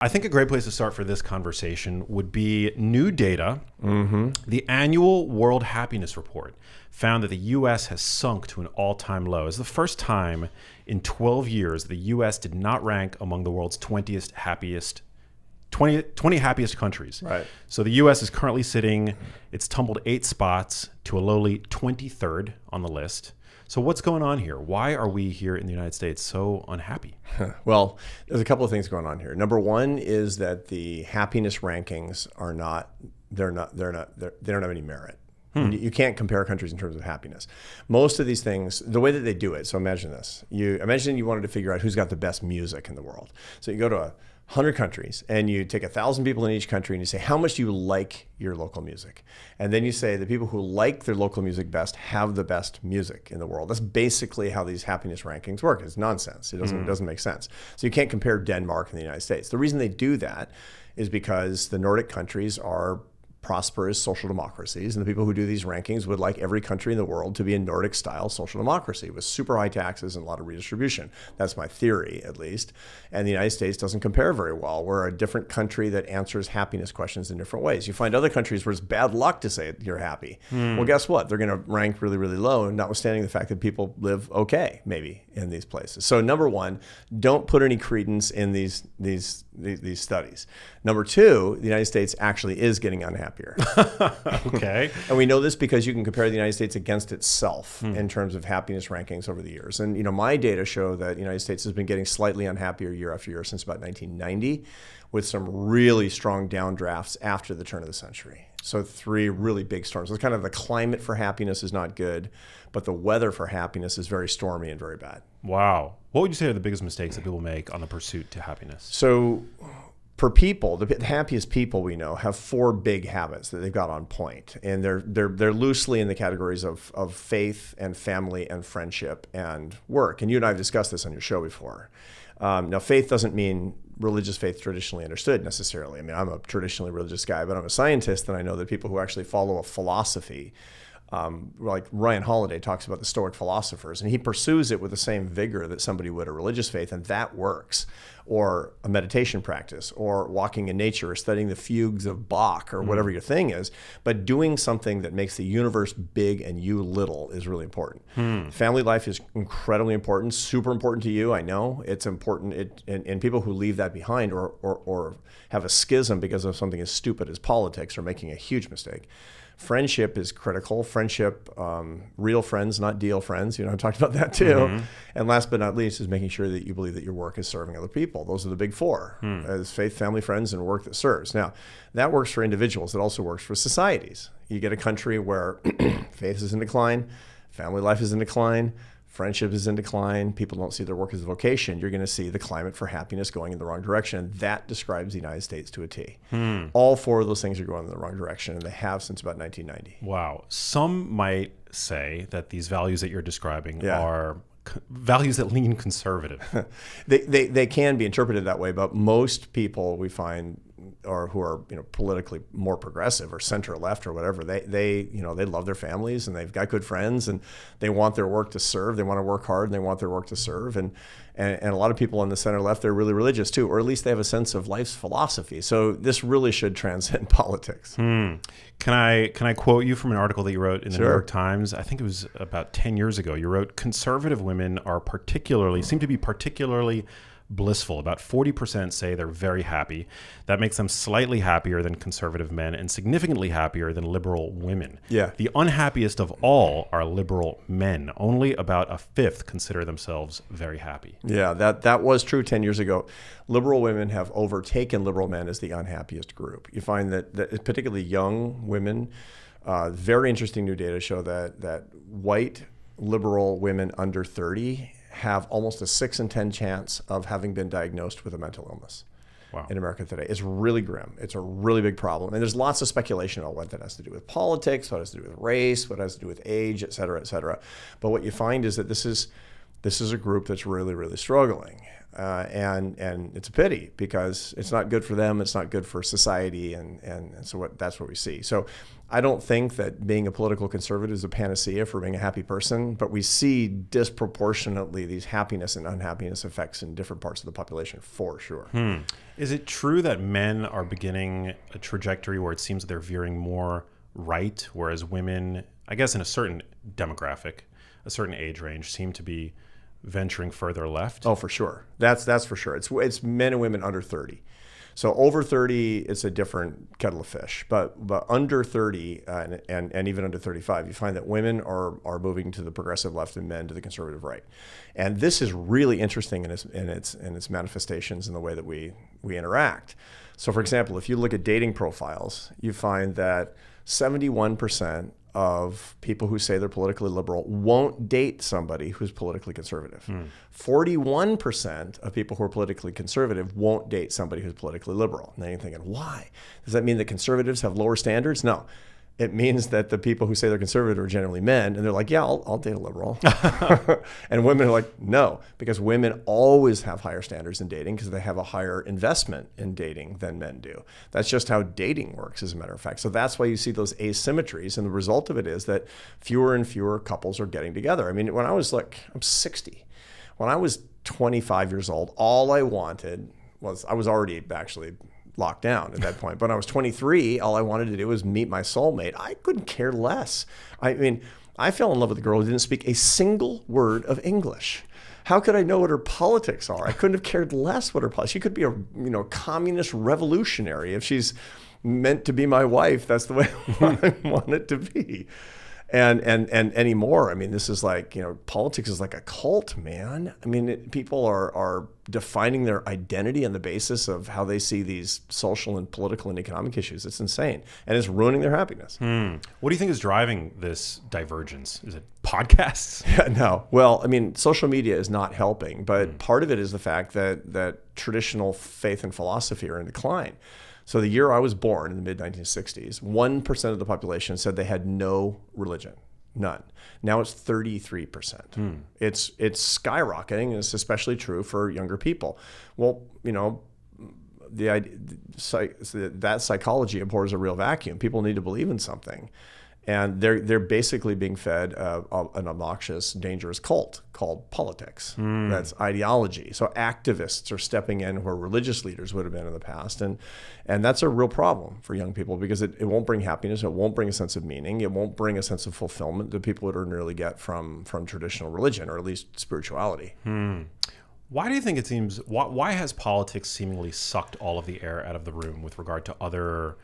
I think a great place to start for this conversation would be new data. The annual World Happiness Report found that the U.S. has sunk to an all-time low. It's the first time in 12 years the U.S. did not rank among the world's 20 happiest countries. Right. So the U.S. is currently sitting, it's tumbled 8 spots to a lowly 23rd on the list. So what's going on here? Why are we here in the United States so unhappy? Well, there's a couple of things going on here. Number one is that the happiness rankings they don't have any merit. You can't compare countries in terms of happiness. Most of these things, the way that they do it, so imagine this. Imagine you wanted to figure out who's got the best music in the world. So you go to 100 countries and you take 1,000 people in each country and you say, how much do you like your local music? And then you say the people who like their local music best have the best music in the world. That's basically how these happiness rankings work. It's nonsense. It doesn't make sense. So you can't compare Denmark and the United States. The reason they do that is because the Nordic countries are prosperous social democracies, and the people who do these rankings would like every country in the world to be a Nordic-style social democracy with super high taxes and a lot of redistribution. That's my theory, at least. And the United States doesn't compare very well. We're a different country that answers happiness questions in different ways. You find other countries where it's bad luck to say you're happy. Well, guess what? They're going to rank really, really low, notwithstanding the fact that people live okay, maybe, in these places. So number one, don't put any credence in these studies. Number two, the United States actually is getting unhappier. Okay. And we know this because you can compare the United States against itself in terms of happiness rankings over the years. And my data show that the United States has been getting slightly unhappier year after year since about 1990, with some really strong downdrafts after the turn of the century. So 3 really big storms. It's kind of the climate for happiness is not good, but the weather for happiness is very stormy and very bad. Wow. What would you say are the biggest mistakes that people make on the pursuit to happiness? So for people, the happiest people we know have 4 big habits that they've got on point. And they're loosely in the categories of faith and family and friendship and work. And you and I have discussed this on your show before. Now, faith doesn't mean religious faith traditionally understood necessarily. I mean, I'm a traditionally religious guy, but I'm a scientist, and I know that people who actually follow a philosophy, like Ryan Holiday talks about the Stoic philosophers, and he pursues it with the same vigor that somebody would a religious faith, and that works. Or a meditation practice, or walking in nature, or studying the fugues of Bach, or whatever your thing is. But doing something that makes the universe big and you little is really important. Family life is incredibly important, super important to you. I know it's important. And people who leave that behind or have a schism because of something as stupid as politics are making a huge mistake. Friendship is critical. Friendship, real friends, not deal friends. I talked about that too. And last but not least is making sure that you believe that your work is serving other people. Those are the big 4, as faith, family, friends, and work that serves. Now, that works for individuals. It also works for societies. You get a country where faith is in decline, family life is in decline, friendship is in decline, people don't see their work as a vocation, you're going to see the climate for happiness going in the wrong direction. That describes the United States to a T. All 4 of those things are going in the wrong direction, and they have since about 1990. Wow. Some might say that these values that you're describing are values that lean conservative. They can be interpreted that way, but most people we find or who are politically more progressive or center left or whatever, they love their families and they've got good friends and they want their work to serve. They want to work hard and they want their work to serve. And a lot of people on the center left, they're really religious too, or at least they have a sense of life's philosophy. So this really should transcend politics. Can I quote you from an article that you wrote in the Sure. New York Times? I think it was about 10 years ago. You wrote, conservative women seem to be particularly blissful. About 40% say they're very happy. That makes them slightly happier than conservative men and significantly happier than liberal women. Yeah. The unhappiest of all are liberal men. Only about a fifth consider themselves very happy. Yeah, that was true 10 years ago. Liberal women have overtaken liberal men as the unhappiest group. You find that particularly young women, very interesting new data show that white liberal women under 30 have almost a 6 in 10 chance of having been diagnosed with a mental illness. Wow. In America today. It's really grim. It's a really big problem. And there's lots of speculation about what that has to do with politics, what has to do with race, what has to do with age, et cetera, et cetera. But what you find is that this is this is a group that's really, really struggling. And it's a pity because it's not good for them. It's not good for society. And so that's what we see. So I don't think that being a political conservative is a panacea for being a happy person, but we see disproportionately these happiness and unhappiness effects in different parts of the population for sure. Is it true that men are beginning a trajectory where it seems that they're veering more right, whereas women, I guess in a certain demographic, a certain age range, seem to be venturing further left? Oh, for sure. That's for sure. It's men and women under 30. So over 30, it's a different kettle of fish. But under 30 and even under 35, you find that women are moving to the progressive left and men to the conservative right. And this is really interesting in its manifestations in the way that we interact. So, for example, if you look at dating profiles, you find that 71% of people who say they're politically liberal won't date somebody who's politically conservative. 41% of people who are politically conservative won't date somebody who's politically liberal. And then you're thinking, why? Does that mean that conservatives have lower standards? No. It means that the people who say they're conservative are generally men, and they're like, yeah, I'll date a liberal. And women are like, no, because women always have higher standards in dating because they have a higher investment in dating than men do. That's just how dating works, as a matter of fact. So that's why you see those asymmetries, and the result of it is that fewer and fewer couples are getting together. I mean, when I was I'm 60. When I was 25 years old, all I wanted was, I was already actually locked down at that point. But when I was 23, all I wanted to do was meet my soulmate. I couldn't care less. I mean, I fell in love with a girl who didn't speak a single word of English. How could I know what her politics are? I couldn't have cared less what her politics. She could be a communist revolutionary. If she's meant to be my wife, that's the way I want it to be. And anymore, I mean, this is like, politics is like a cult, man. I mean, people are defining their identity on the basis of how they see these social and political and economic issues. It's insane. And it's ruining their happiness. What do you think is driving this divergence? Is it podcasts? No. Well, I mean, social media is not helping, but part of it is the fact that traditional faith and philosophy are in decline. So the year I was born, in the mid-1960s, 1% of the population said they had no religion, none. Now it's 33%. It's skyrocketing, and it's especially true for younger people. Well, that psychology abhors a real vacuum. People need to believe in something. And they're basically being fed an obnoxious, dangerous cult called politics. That's ideology. So activists are stepping in where religious leaders would have been in the past. And that's a real problem for young people because it won't bring happiness. It won't bring a sense of meaning. It won't bring a sense of fulfillment that people would ordinarily get from traditional religion, or at least spirituality. Why do you think it seems, why has politics seemingly sucked all of the air out of the room with regard to other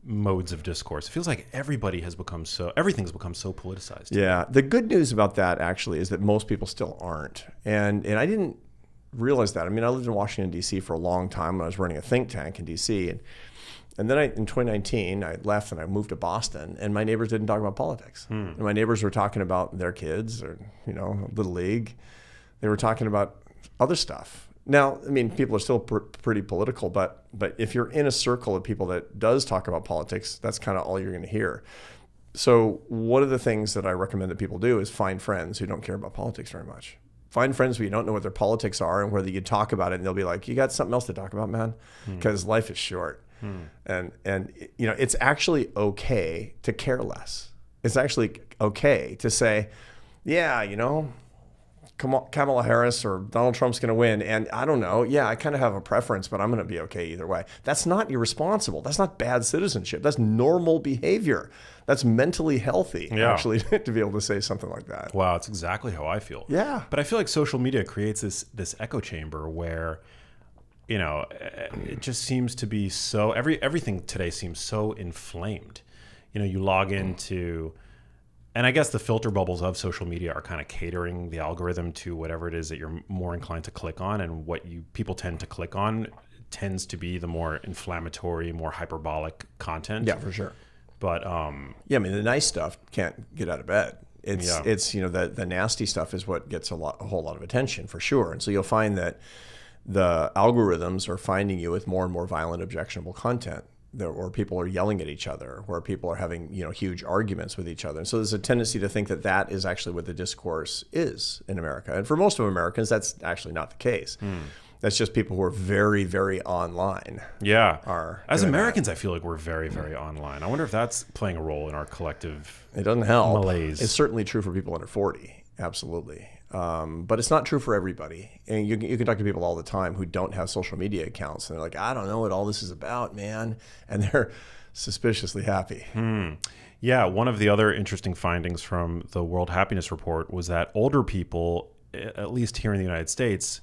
modes of discourse? It feels like everything's become so politicized. Yeah. The good news about that actually is that most people still aren't. And I didn't realize that. I mean, I lived in Washington, D.C. for a long time when I was running a think tank in D.C. And then in 2019, I left and I moved to Boston, and my neighbors didn't talk about politics. And my neighbors were talking about their kids or, Little League. They were talking about other stuff. Now, I mean, people are still pretty political, but if you're in a circle of people that does talk about politics, that's kind of all you're going to hear. So one of the things that I recommend that people do is find friends who don't care about politics very much. Find friends where you don't know what their politics are and whether you talk about it, and they'll be like, you got something else to talk about, man? Because life is short. And it's actually okay to care less. It's actually okay to say, yeah, Kamala Harris or Donald Trump's going to win. And I don't know. Yeah, I kind of have a preference, but I'm going to be okay either way. That's not irresponsible. That's not bad citizenship. That's normal behavior. That's mentally healthy, actually, to be able to say something like that. Wow, it's exactly how I feel. Yeah. But I feel like social media creates this echo chamber where, it just seems to be so, everything today seems so inflamed. You log into... And I guess the filter bubbles of social media are kind of catering the algorithm to whatever it is that you're more inclined to click on, and what people tend to click on tends to be the more inflammatory, more hyperbolic content. Yeah, for sure. But I mean, the nice stuff can't get out of bed. It's the nasty stuff is what gets a whole lot of attention, for sure. And so you'll find that the algorithms are finding you with more and more violent, objectionable content. or people are yelling at each other, where people are having huge arguments with each other. And so there's a tendency to think that that is actually what the discourse is in America. And for most of Americans, that's actually not the case. That's just people who are very, very online. Yeah. As Americans, I feel like we're very, very online. I wonder if that's playing a role in our collective It doesn't help. malaise. It's certainly true for people under 40. Absolutely. But it's not true for everybody. And you can talk to people all the time who don't have social media accounts. And they're like, I don't know what all this is about, man. And they're suspiciously happy. Yeah. One of the other interesting findings from the World Happiness Report was that older people, at least here in the United States,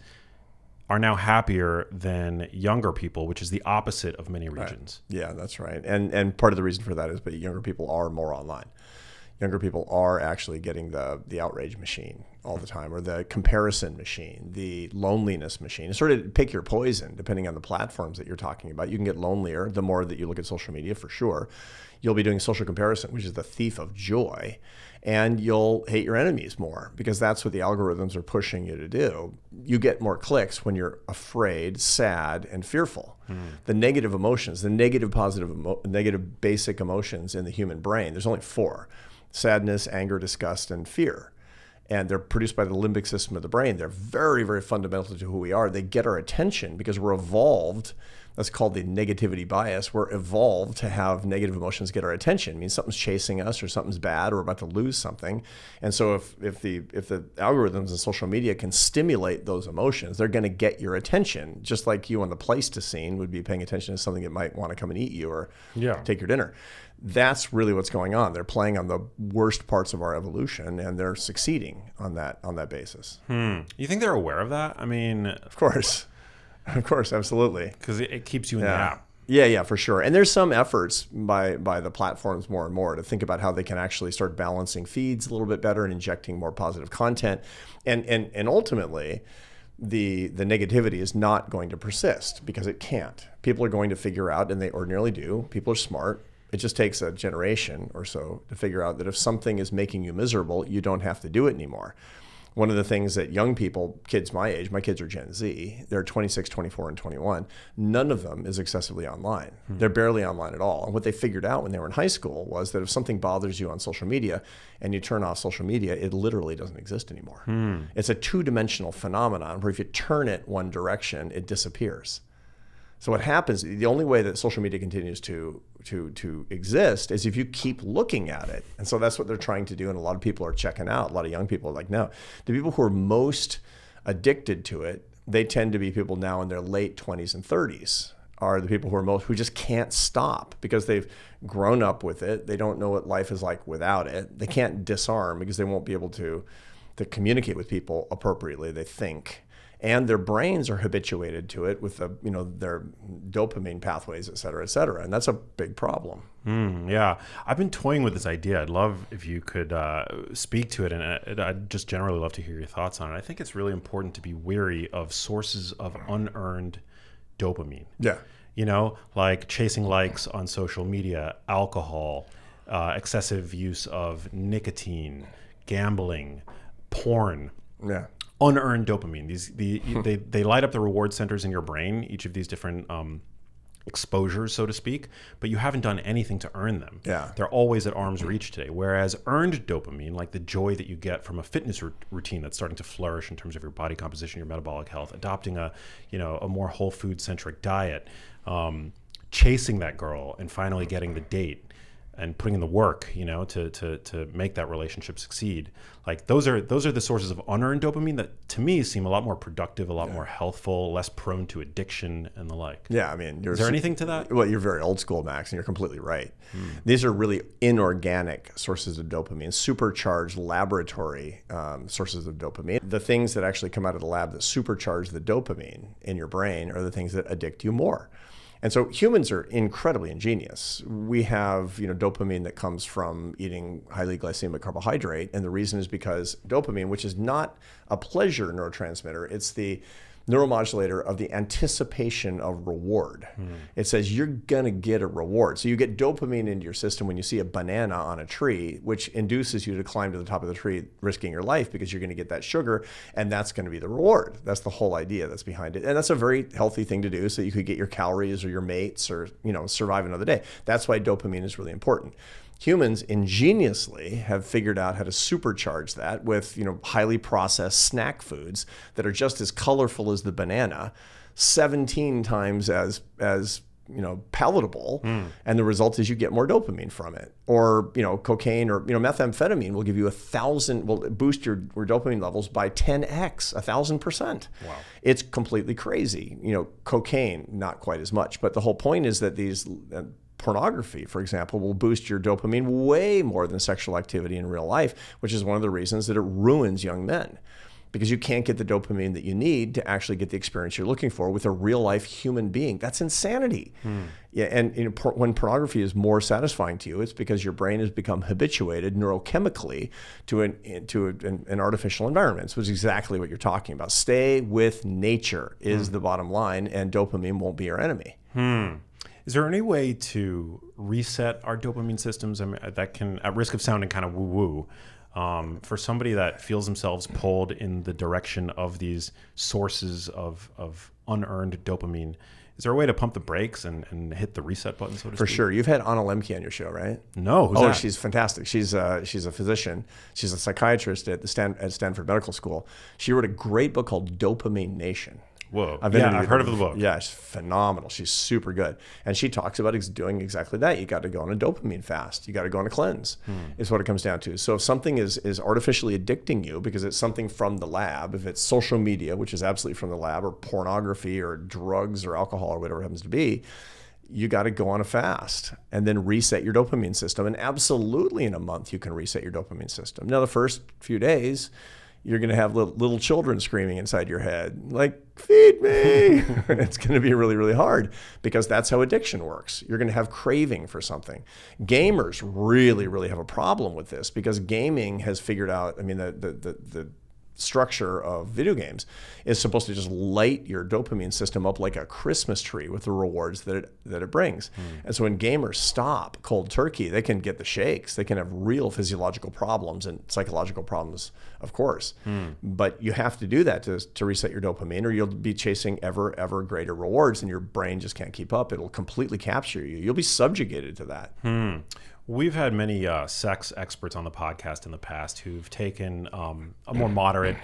are now happier than younger people, which is the opposite of many regions. Right. Yeah, that's right. And part of the reason for that is, but younger people are more online. Younger people are actually getting the outrage machine all the time, or the comparison machine, the loneliness machine. Sort of pick your poison depending on the platforms that you're talking about. You can get lonelier the more that you look at social media, for sure. You'll be doing social comparison, which is the thief of joy. And you'll hate your enemies more, because that's what the algorithms are pushing you to do. You get more clicks when you're afraid, sad, and fearful. The negative emotions, the negative, positive, negative basic emotions in the human brain, there's only 4: sadness, anger, disgust, and fear. And they're produced by the limbic system of the brain. They're very, very fundamental to who we are. They get our attention because we're evolved. That's called the negativity bias. We're evolved to have negative emotions get our attention. It means something's chasing us, or something's bad, or we're about to lose something. And so if the algorithms and social media can stimulate those emotions, they're going to get your attention, just like you on the Pleistocene would be paying attention to something that might want to come and eat you or take your dinner. That's really what's going on. They're playing on the worst parts of our evolution, and they're succeeding on that basis. You think they're aware of that? I mean, of course, absolutely. Because it keeps you in the app. Yeah, for sure. And there's some efforts by the platforms more and more to think about how they can actually start balancing feeds a little bit better and injecting more positive content. And ultimately, the negativity is not going to persist, because it can't. People are going to figure out, and they ordinarily do. People are smart. It just takes a generation or so to figure out that if something is making you miserable, you don't have to do it anymore. One of the things that young people, kids my age, my kids are Gen Z, they're 26, 24, and 21, none of them is excessively online. They're barely online at all. And what they figured out when they were in high school was that if something bothers you on social media and you turn off social media, it literally doesn't exist anymore. It's a two-dimensional phenomenon where if you turn it one direction, it disappears. So what happens, the only way that social media continues to exist is if you keep looking at it. And so that's what they're trying to do. And a lot of people are checking out. A lot of young people are like, no. The people who are most addicted to it, they tend to be people now in their late 20s and 30s, are the people who just can't stop because they've grown up with it. They don't know what life is like without it. They can't disarm because they won't be able to communicate with people appropriately, they think. And their brains are habituated to it with their dopamine pathways, et cetera, and that's a big problem. Yeah, I've been toying with this idea. I'd love if you could speak to it, and I'd just generally love to hear your thoughts on it. I think it's really important to be wary of sources of unearned dopamine. Yeah, like chasing likes on social media, alcohol, excessive use of nicotine, gambling, porn. Yeah. Unearned dopamine. They light up the reward centers in your brain, each of these different exposures, so to speak, but you haven't done anything to earn them. Yeah. They're always at arm's reach today. Whereas earned dopamine, like the joy that you get from a fitness routine that's starting to flourish in terms of your body composition, your metabolic health, adopting a more whole food centric diet, chasing that girl and finally getting the date, and putting in the work, to make that relationship succeed. Like those are the sources of unearned dopamine that to me seem a lot more productive, a lot more healthful, less prone to addiction and the like. Yeah, I mean, is there anything to that? Well, you're very old school, Max, and you're completely right. These are really inorganic sources of dopamine, supercharged laboratory sources of dopamine. The things that actually come out of the lab that supercharge the dopamine in your brain are the things that addict you more. And so humans are incredibly ingenious. We have, dopamine that comes from eating highly glycemic carbohydrate, and the reason is because dopamine, which is not a pleasure neurotransmitter, it's the neuromodulator of the anticipation of reward. It says you're going to get a reward. So you get dopamine into your system when you see a banana on a tree, which induces you to climb to the top of the tree, risking your life because you're going to get that sugar, and that's going to be the reward. That's the whole idea that's behind it. And that's a very healthy thing to do so you could get your calories or your mates or, survive another day. That's why dopamine is really important. Humans ingeniously have figured out how to supercharge that with, highly processed snack foods that are just as colorful as the banana, 17 times as palatable. And the result is you get more dopamine from it. Or, cocaine or, methamphetamine will give you will boost your dopamine levels by 10x, 1,000%. Wow. It's completely crazy. Cocaine, not quite as much. But the whole point is that these pornography, for example, will boost your dopamine way more than sexual activity in real life, which is one of the reasons that it ruins young men, because you can't get the dopamine that you need to actually get the experience you're looking for with a real life human being. That's insanity. Yeah, and when pornography is more satisfying to you, it's because your brain has become habituated neurochemically to an artificial environment, which is exactly what you're talking about. Stay with nature is the bottom line, and dopamine won't be your enemy. Is there any way to reset our dopamine systems? I mean, that can, at risk of sounding kind of woo-woo, for somebody that feels themselves pulled in the direction of these sources of unearned dopamine, is there a way to pump the brakes and hit the reset button, so to speak? For sure. You've had Anna Lemke on your show, right? No. Who's that? She's fantastic. She's a physician. She's a psychiatrist at Stanford Medical School. She wrote a great book called Dopamine Nation. Whoa. I've heard of the book. Yeah, she's phenomenal. She's super good. And she talks about doing exactly that. You got to go on a dopamine fast. You got to go on a cleanse, is what it comes down to. So if something is artificially addicting you because it's something from the lab, if it's social media, which is absolutely from the lab, or pornography or drugs or alcohol or whatever it happens to be, you got to go on a fast and then reset your dopamine system. And absolutely in a month, you can reset your dopamine system. Now, the first few days, you're going to have little children screaming inside your head, like, feed me. It's going to be really, really hard because that's how addiction works. You're going to have craving for something. Gamers really, really have a problem with this because gaming has figured out, the structure of video games is supposed to just light your dopamine system up like a Christmas tree with the rewards that it brings. And so when gamers stop cold turkey, they can get the shakes. They can have real physiological problems and psychological problems, of course. But you have to do that to reset your dopamine, or you'll be chasing ever greater rewards and your brain just can't keep up. It'll completely capture you. You'll be subjugated to that. We've had many sex experts on the podcast in the past who've taken a more moderate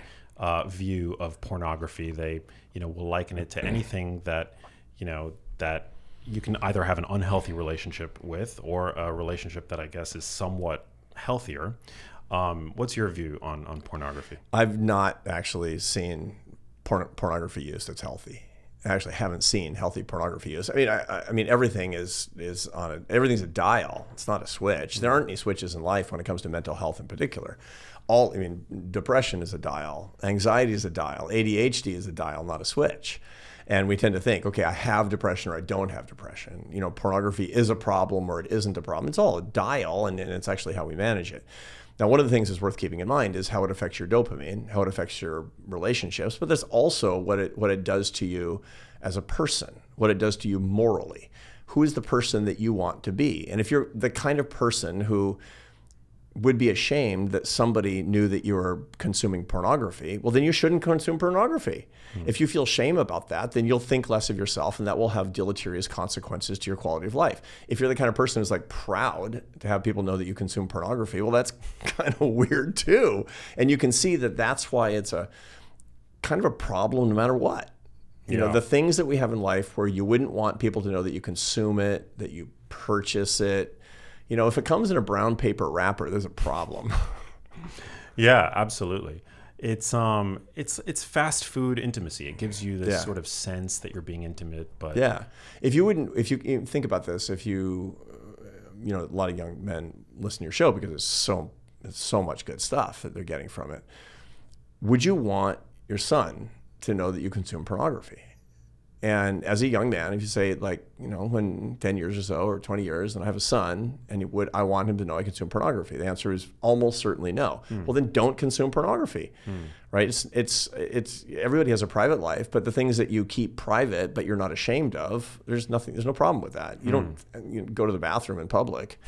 view of pornography. They, will liken it to anything that, that you can either have an unhealthy relationship with or a relationship that I guess is somewhat healthier. What's your view on pornography? I've not actually seen pornography use that's healthy. I actually haven't seen healthy pornography use. I mean, everything is everything's a dial. It's not a switch. There aren't any switches in life when it comes to mental health in particular. Depression is a dial. Anxiety is a dial. ADHD is a dial, not a switch. And we tend to think, okay, I have depression or I don't have depression. Pornography is a problem or it isn't a problem. It's all a dial, and it's actually how we manage it. Now, one of the things that's worth keeping in mind is how it affects your dopamine, how it affects your relationships, but there's also what it does to you as a person, what it does to you morally. Who is the person that you want to be? And if you're the kind of person who would be ashamed that somebody knew that you were consuming pornography, well, then you shouldn't consume pornography. If you feel shame about that, then you'll think less of yourself, and that will have deleterious consequences to your quality of life. If you're the kind of person who's proud to have people know that you consume pornography, well, that's kind of weird too. And you can see that that's why it's a kind of a problem no matter what. You know, the things that we have in life where you wouldn't want people to know that you consume it, that you purchase it. If it comes in a brown paper wrapper, there's a problem. Yeah, absolutely. It's fast food intimacy. It gives you this sort of sense that you're being intimate. But if you think about this, a lot of young men listen to your show because it's so much good stuff that they're getting from it. Would you want your son to know that you consume pornography? And as a young man, if you say like, when 10 years or so, or 20 years, and I have a son, and I want him to know I consume pornography? The answer is almost certainly no. Well, then don't consume pornography, right? It's everybody has a private life, but the things that you keep private, but you're not ashamed of, there's no problem with that. You don't go to the bathroom in public,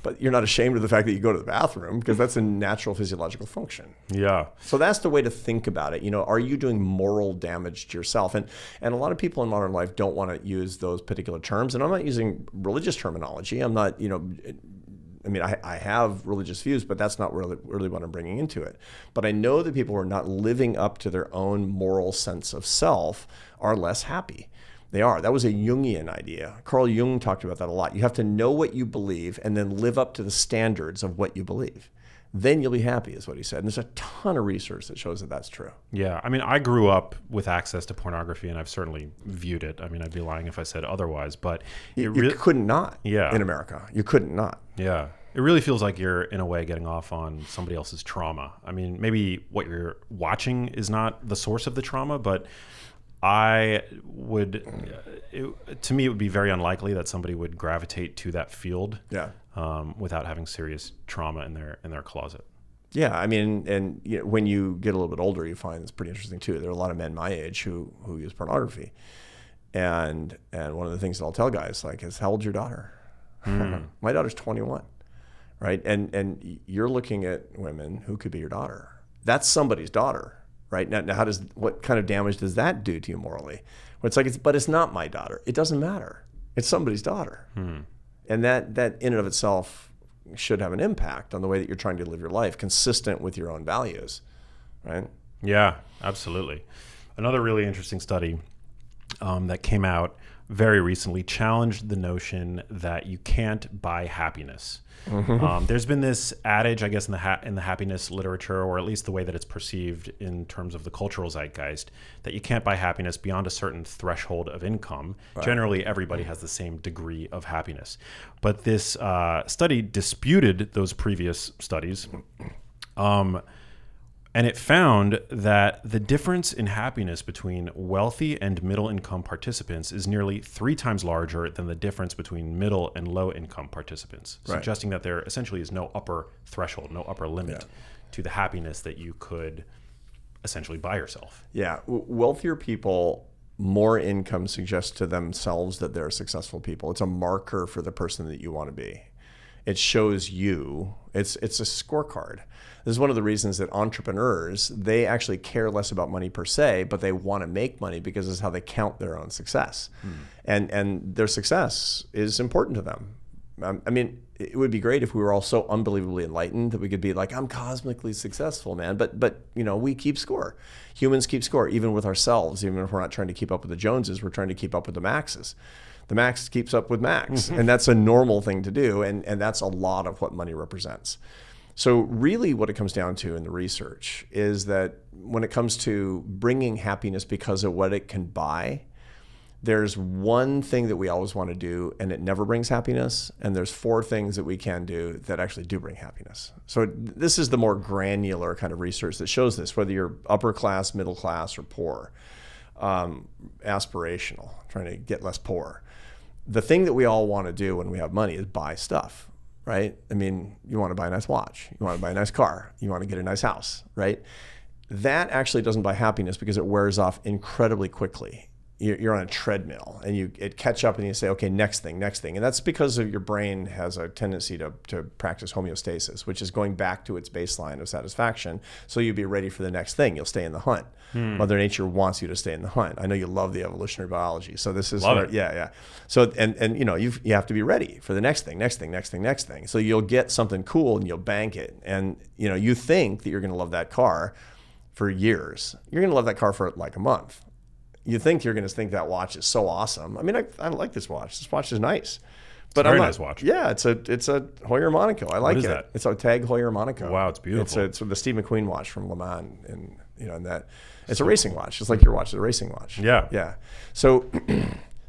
but you're not ashamed of the fact that you go to the bathroom, because that's a natural physiological function. Yeah. So that's the way to think about it. Are you doing moral damage to yourself? And a lot of people in modern life don't want to use those particular terms. And I'm not using religious terminology. I'm not, I have religious views, but that's not really what I'm bringing into it. But I know that people who are not living up to their own moral sense of self are less happy. They are. That was a Jungian idea. Carl Jung talked about that a lot. You have to know what you believe and then live up to the standards of what you believe. Then you'll be happy, is what he said. And there's a ton of research that shows that that's true. Yeah. I mean, I grew up with access to pornography, and I've certainly viewed it. I mean, I'd be lying if I said otherwise, but you couldn't not in America. You couldn't not. Yeah. It really feels like you're, in a way, getting off on somebody else's trauma. I mean, maybe what you're watching is not the source of the trauma, but to me, it would be very unlikely that somebody would gravitate to that field without having serious trauma in their closet. Yeah, I mean, and when you get a little bit older, you find it's pretty interesting too. There are a lot of men my age who use pornography, and one of the things that I'll tell guys is, how old's your daughter? My daughter's 21, right? And you're looking at women who could be your daughter. That's somebody's daughter. Right now, what kind of damage does that do to you morally? Well, but it's not my daughter. It doesn't matter. It's somebody's daughter, and that in and of itself should have an impact on the way that you're trying to live your life, consistent with your own values, right? Yeah, absolutely. Another really interesting study that came out very recently challenged the notion that you can't buy happiness. There's been this adage, I guess, in the happiness literature, or at least the way that it's perceived in terms of the cultural zeitgeist, that you can't buy happiness beyond a certain threshold of income. Right. Generally, everybody has the same degree of happiness. But this study disputed those previous studies. And it found that the difference in happiness between wealthy and middle income participants is nearly 3 times larger than the difference between middle and low income participants, suggesting that there essentially is no upper threshold, no upper limit to the happiness that you could essentially buy yourself. Yeah, wealthier people, more income suggests to themselves that they're successful people. It's a marker for the person that you want to be. It shows you, it's a scorecard. This is one of the reasons that entrepreneurs, they actually care less about money per se, but they want to make money because it's how they count their own success. And their success is important to them. I mean, it would be great if we were all so unbelievably enlightened that we could be like, I'm cosmically successful, man. But we keep score. Humans keep score, even with ourselves. Even if we're not trying to keep up with the Joneses, we're trying to keep up with the Maxes. The Max keeps up with Max, and that's a normal thing to do, and that's a lot of what money represents. So really what it comes down to in the research is that when it comes to bringing happiness because of what it can buy, there's one thing that we always want to do and it never brings happiness, and there's 4 things that we can do that actually do bring happiness. So this is the more granular kind of research that shows this, whether you're upper class, middle class, or poor, aspirational, trying to get less poor. The thing that we all want to do when we have money is buy stuff. Right? I mean, you want to buy a nice watch. You want to buy a nice car. You want to get a nice house, right? That actually doesn't buy happiness because it wears off incredibly quickly. You're on a treadmill and it catch up and you say, okay, next thing. And that's because of your brain has a tendency to practice homeostasis, which is going back to its baseline of satisfaction. So you'll be ready for the next thing. You'll stay in the hunt. Mother Nature wants you to stay in the hunt. I know you love the evolutionary biology. So this is yeah. So and you have to be ready for the next thing. So you'll get something cool and you'll bank it. And you think that you're going to love that car for years. You're going to love that car for like a month. You think you're going to think that watch is so awesome. I mean, I like this watch. This watch is nice. But it's a very nice watch. Yeah, it's a Hoyer Monaco. I like it. What is that? It's a Tag Hoyer Monaco. Wow, it's beautiful. It's the Steve McQueen watch from Le Mans, and that it's a racing watch. It's like your watch is a racing watch. Yeah. Yeah. So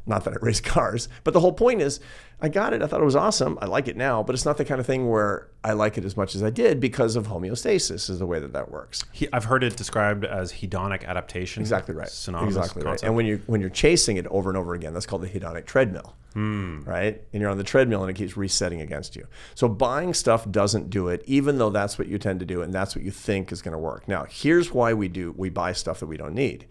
Not that I race cars, but the whole point is I got it. I thought it was awesome. I like it now, but it's not the kind of thing where I like it as much as I did because of homeostasis is the way that works. I've heard it described as hedonic adaptation. Exactly right. Synonymous exactly concept. right. And when you're chasing it over and over again, that's called the hedonic treadmill, right? And you're on the treadmill and it keeps resetting against you. So buying stuff doesn't do it, even though that's what you tend to do and that's what you think is going to work. Now, here's why we buy stuff that we don't need.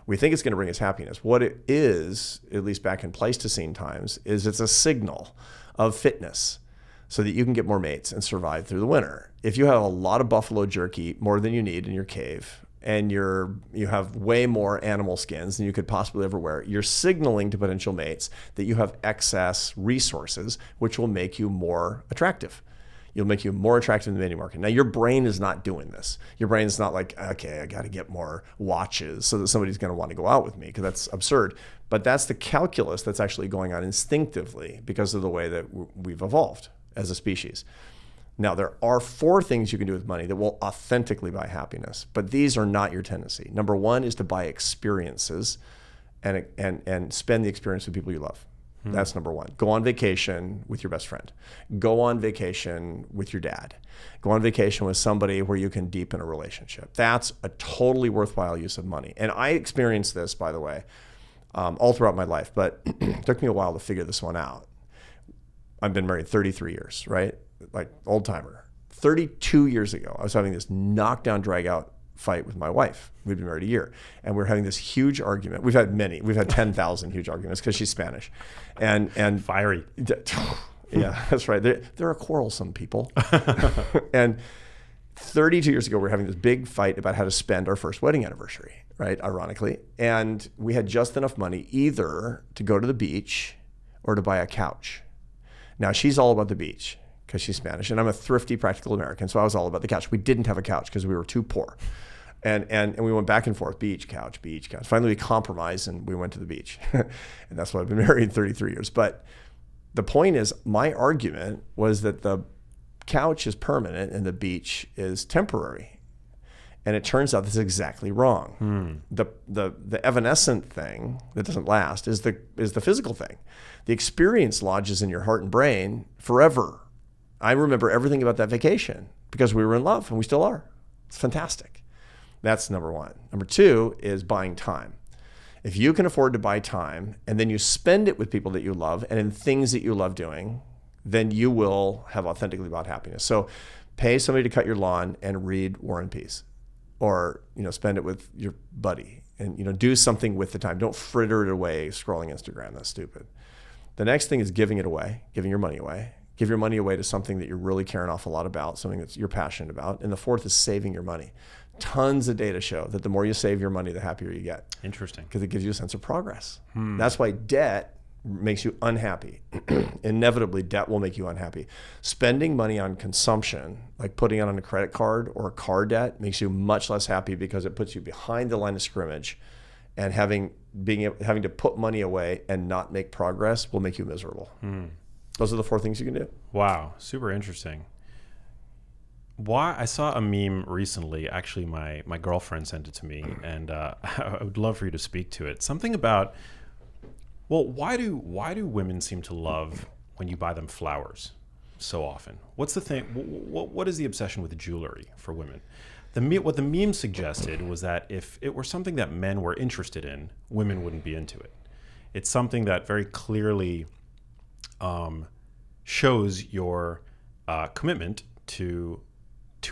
We think it's going to bring us happiness. What it is, at least back in Pleistocene times, is it's a signal of fitness so that you can get more mates and survive through the winter. If you have a lot of buffalo jerky, more than you need in your cave, and you have way more animal skins than you could possibly ever wear, you're signaling to potential mates that you have excess resources, which will make you more attractive. You'll make you more attractive in the mating market. Now, your brain is not doing this. Your brain is not like, okay, I got to get more watches so that somebody's going to want to go out with me, because that's absurd. But that's the calculus that's actually going on instinctively because of the way that we've evolved as a species. Now, there are 4 things you can do with money that will authentically buy happiness, but these are not your tendency. Number 1 is to buy experiences and spend the experience with people you love. That's number 1. Go on vacation with your best friend. Go on vacation with your dad. Go on vacation with somebody where you can deepen a relationship. That's a totally worthwhile use of money. And I experienced this, by the way, all throughout my life, but it took me a while to figure this one out. I've been married 33 years, right? Like old timer. 32 years ago, I was having this knockdown, drag out fight with my wife. We'd been married a year, and we were having this huge argument. We've had 10,000 huge arguments because she's Spanish, and fiery. Yeah, that's right. They're a quarrelsome people. And 32 years ago, we were having this big fight about how to spend our first wedding anniversary, right? Ironically, and we had just enough money either to go to the beach or to buy a couch. Now she's all about the beach because she's Spanish, and I'm a thrifty, practical American, so I was all about the couch. We didn't have a couch because we were too poor. And we went back and forth, beach, couch, beach, couch. Finally, we compromised and we went to the beach. And that's why I've been married 33 years. But the point is, my argument was that the couch is permanent and the beach is temporary. And it turns out this is exactly wrong. The evanescent thing that doesn't last is the physical thing. The experience lodges in your heart and brain forever. I remember everything about that vacation because we were in love and we still are. It's fantastic. That's number 1. Number 2 is buying time. If you can afford to buy time and then you spend it with people that you love and in things that you love doing, then you will have authentically bought happiness. So pay somebody to cut your lawn and read War and Peace, or spend it with your buddy and do something with the time. Don't fritter it away scrolling Instagram. That's stupid. The next thing is giving it away, giving your money away. Give your money away to something that you're really caring awful lot about, something that you're passionate about. And the 4th is saving your money. Tons of data show that the more you save your money, the happier you get. Interesting. Because it gives you a sense of progress. That's why debt makes you unhappy. Inevitably, debt will make you unhappy. Spending money on consumption, like putting it on a credit card or a car debt, makes you much less happy because it puts you behind the line of scrimmage, and having to put money away and not make progress will make you miserable. Those are the 4 things you can do. Wow, super interesting. Why I saw a meme recently. Actually, my girlfriend sent it to me, and I would love for you to speak to it. Something about, well, why do women seem to love when you buy them flowers so often? What's the thing? What is the obsession with jewelry for women? What the meme suggested was that if it were something that men were interested in, women wouldn't be into it. It's something that very clearly shows your commitment to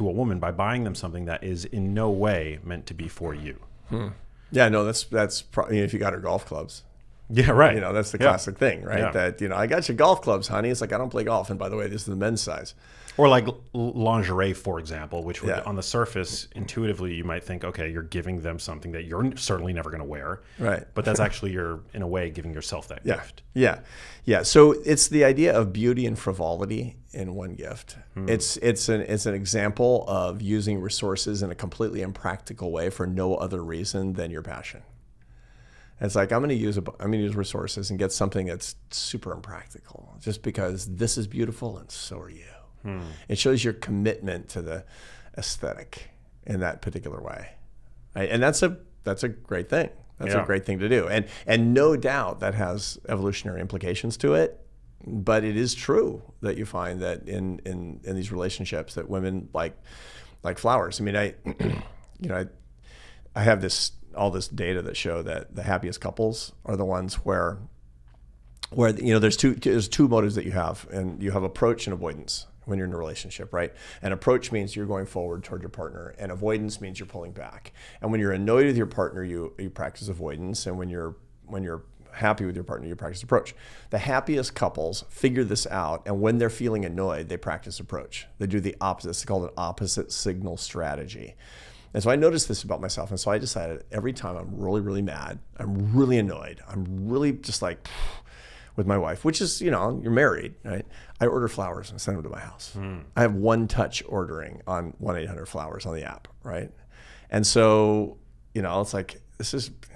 a woman by buying them something that is in no way meant to be for you. Yeah, no, that's probably if you got her golf clubs. Yeah, right. That's the classic thing, right? Yeah. That I got your golf clubs, honey. It's like, I don't play golf, and by the way, this is the men's size. Or like lingerie, for example, which would, Yeah. on the surface, intuitively, you might think, okay, you're giving them something that you're certainly never going to wear. Right. But that's actually, you're, in a way, giving yourself that gift. Yeah. So it's the idea of beauty and frivolity in one gift. It's an example of using resources in a completely impractical way for no other reason than your passion. It's like, I'm going to use resources and get something that's super impractical just because this is beautiful and so are you. It shows your commitment to the aesthetic in that particular way, right? And that's a great thing. That's a great thing to do. And no doubt that has evolutionary implications to it. But it is true that you find that in these relationships that women like flowers. I mean, I have all this data that show that the happiest couples are the ones where there's two motives that you have, and you have approach and avoidance when you're in a relationship, right? And approach means you're going forward toward your partner, and avoidance means you're pulling back. And when you're annoyed with your partner, you practice avoidance, and when you're happy with your partner, you practice approach. The happiest couples figure this out, and when they're feeling annoyed, they practice approach. They do the opposite. It's called an opposite signal strategy. And so I noticed this about myself, and so I decided every time I'm really, really mad, I'm really annoyed, I'm really just like with my wife, which is, you're married, right? I order flowers and send them to my house. I have one-touch ordering on 1-800-Flowers on the app, right? And so, it's like,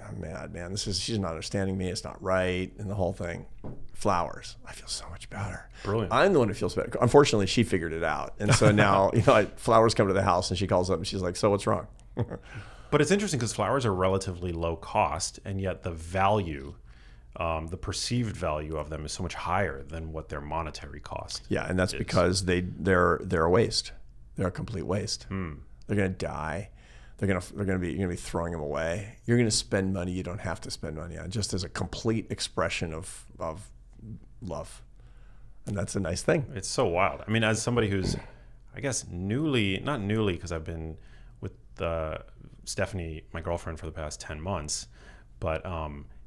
I'm mad, man. She's not understanding me. It's not right. And the whole thing. Flowers. I feel so much better. Brilliant. I'm the one who feels better. Unfortunately, she figured it out. And so now, flowers come to the house and she calls up and she's like, so what's wrong? But it's interesting because flowers are relatively low cost, and yet the value, the perceived value of them is so much higher than what their monetary cost. Yeah, and that's because they're a waste. They're a complete waste. They're going to die. You're gonna be throwing them away. You're gonna spend money you don't have to spend money on, just as a complete expression of love, and that's a nice thing. It's so wild. I mean, as somebody who's, I guess, not newly, because I've been with Stephanie, my girlfriend, for the past 10 months, but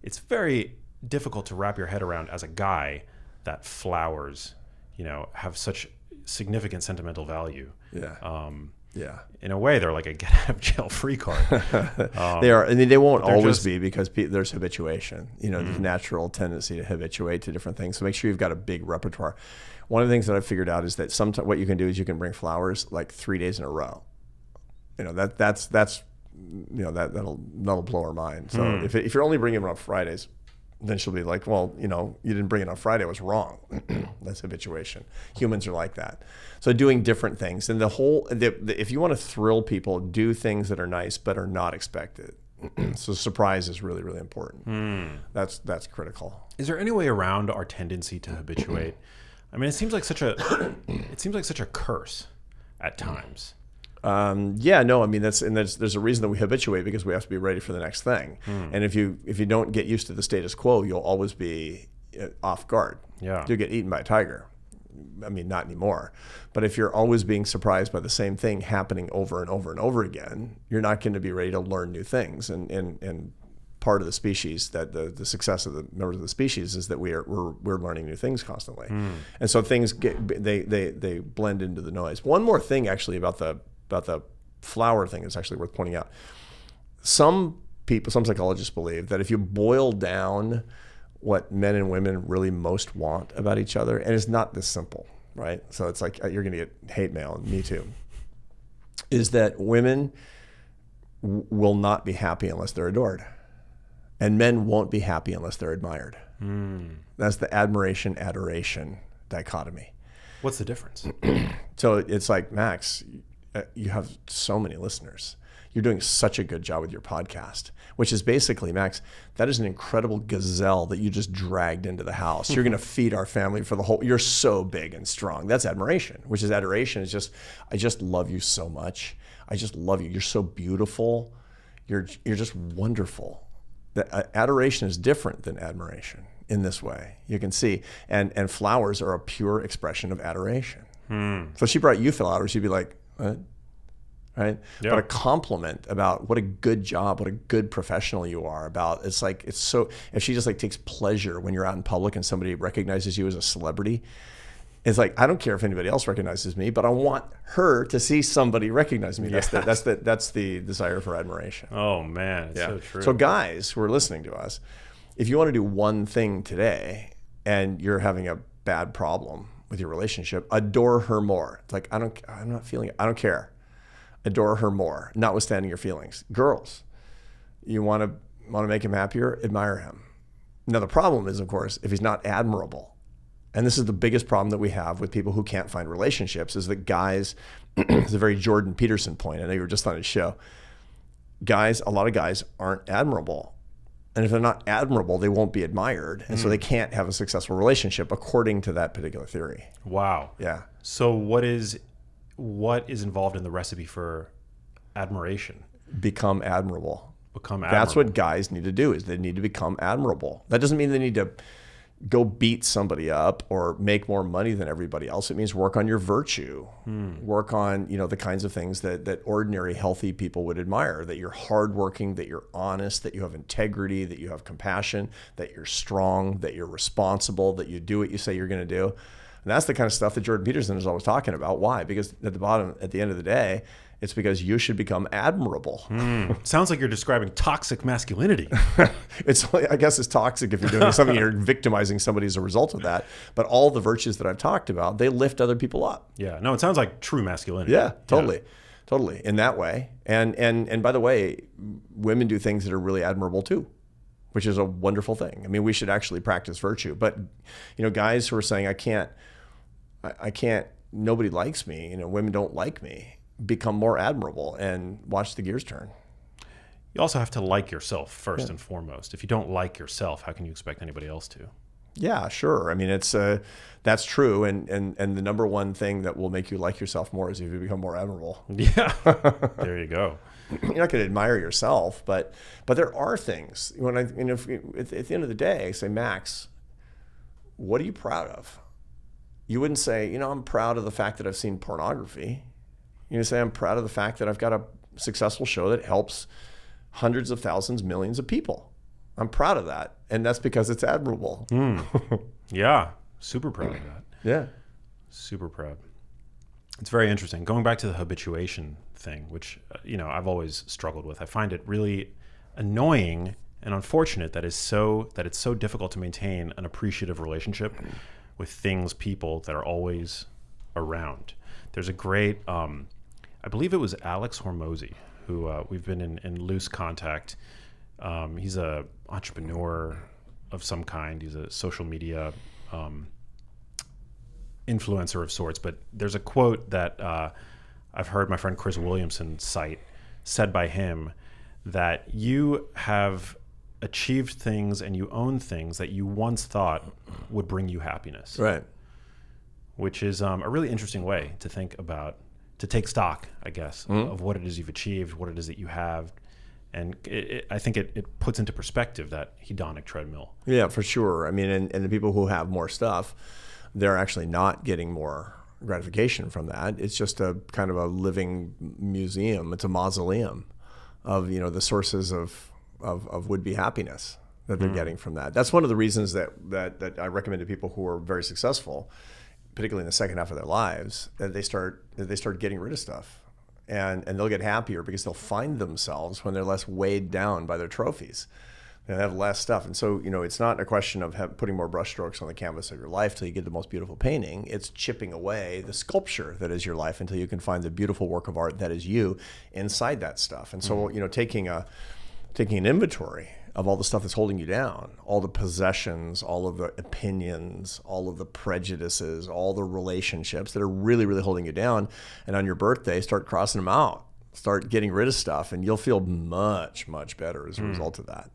it's very difficult to wrap your head around as a guy that flowers, have such significant sentimental value. Yeah. Yeah. In a way, they're like a get out of jail free card. They are. I mean, they won't always be, because there's habituation. There's a natural tendency to habituate to different things. So make sure you've got a big repertoire. One of the things that I've figured out is that sometimes what you can do is you can bring flowers like 3 days in a row. That'll blow her mind. So if you're only bringing them on Fridays, then she'll be like, well, you didn't bring it on Friday. It was wrong. That's habituation. Humans are like that. So doing different things. And if you want to thrill people, do things that are nice but are not expected. So surprise is really, really important. That's critical. Is there any way around our tendency to habituate? I mean, it seems like such a curse at times. I mean, there's a reason that we habituate, because we have to be ready for the next thing. And if you don't get used to the status quo, you'll always be off guard. Yeah. You'll get eaten by a tiger. I mean, not anymore. But if you're always being surprised by the same thing happening over and over and over again, you're not going to be ready to learn new things. And part of the species, that the success of the members of the species is that we're learning new things constantly. And so things they blend into the noise. One more thing actually about the flower thing is actually worth pointing out. Some psychologists believe that if you boil down what men and women really most want about each other, and it's not this simple, right? So it's like you're going to get hate mail, and me too, is that women will not be happy unless they're adored, and men won't be happy unless they're admired. That's the admiration-adoration dichotomy. What's the difference? So it's like, Max, you have so many listeners. You're doing such a good job with your podcast, which is basically, Max, that is an incredible gazelle that you just dragged into the house. You're going to feed our family for the whole, you're so big and strong. That's admiration, which is adoration is just, I just love you so much. I just love you. You're so beautiful. You're just wonderful. Adoration is different than admiration in this way. You can see, and flowers are a pure expression of adoration. So if she brought you flowers, you'd be like, what? Right? Yeah. But a compliment about what a good job, what a good professional you are, about, it's so, if she just like takes pleasure when you're out in public and somebody recognizes you as a celebrity, it's like, I don't care if anybody else recognizes me, but I want her to see somebody recognize me. Yes. That's the desire for admiration. Oh man, it's so true. So guys who are listening to us, if you want to do one thing today and you're having a bad problem with your relationship, adore her more. It's like, I'm not feeling it. I don't care. Adore her more, notwithstanding your feelings. Girls, you want to make him happier, admire him. Now the problem is, of course, if he's not admirable. And this is the biggest problem that we have with people who can't find relationships, is that guys, it's a very Jordan Peterson point. I know you were just on his show. A lot of guys aren't admirable. And if they're not admirable, they won't be admired. And so they can't have a successful relationship according to that particular theory. Wow. Yeah. So what is involved in the recipe for admiration? Become admirable. Become admirable. That's what guys need to do, is they need to become admirable. That doesn't mean they need to go beat somebody up or make more money than everybody else. It means work on your virtue, work on, the kinds of things that ordinary healthy people would admire, that you're hardworking, that you're honest, that you have integrity, that you have compassion, that you're strong, that you're responsible, that you do what you say you're going to do. And that's the kind of stuff that Jordan Peterson is always talking about. Why? Because at the end of the day, it's because you should become admirable. Sounds like you're describing toxic masculinity. I guess it's toxic if you're doing something, you're victimizing somebody as a result of that. But all the virtues that I've talked about, they lift other people up. Yeah. No, it sounds like true masculinity. Yeah, totally. Totally. In that way. And by the way, women do things that are really admirable too, which is a wonderful thing. I mean, we should actually practice virtue. But, guys who are saying, I can't, nobody likes me, women don't like me, become more admirable and watch the gears turn. You also have to like yourself first and foremost. If you don't like yourself, how can you expect anybody else to? Yeah, sure. I mean, that's true. And the number one thing that will make you like yourself more is if you become more admirable. Yeah, there you go. You're not going to admire yourself, but there are things. When at the end of the day, I say, Max, what are you proud of? You wouldn't say, I'm proud of the fact that I've seen pornography. You say, I'm proud of the fact that I've got a successful show that helps hundreds of thousands, millions of people. I'm proud of that. And that's because it's admirable. Yeah. Super proud of that. Yeah. Super proud. It's very interesting. Going back to the habituation thing, which, I've always struggled with. I find it really annoying and unfortunate that it's so difficult to maintain an appreciative relationship with things, people that are always around. There's a great, I believe it was Alex Hormozy, who we've been in loose contact. He's a entrepreneur of some kind. He's a social media influencer of sorts. But there's a quote that I've heard my friend Chris Williamson cite, said by him, that you have achieved things and you own things that you once thought would bring you happiness. Right. Which is a really interesting way to think about, to take stock, I guess, of what it is you've achieved, what it is that you have. And I think it puts into perspective that hedonic treadmill. Yeah, for sure. I mean, and the people who have more stuff, they're actually not getting more gratification from that. It's just a kind of a living museum. It's a mausoleum of, the sources of would-be happiness that they're getting from that. That's one of the reasons that I recommend to people who are very successful, particularly in the second half of their lives, that they start getting rid of stuff. And they'll get happier because they'll find themselves when they're less weighed down by their trophies. They have less stuff. And so, it's not a question of putting more brushstrokes on the canvas of your life till you get the most beautiful painting. It's chipping away the sculpture that is your life until you can find the beautiful work of art that is you inside that stuff. And so, taking an inventory of all the stuff that's holding you down, all the possessions, all of the opinions, all of the prejudices, all the relationships that are really, really holding you down. And on your birthday, start crossing them out, start getting rid of stuff, and you'll feel much, much better as a result of that.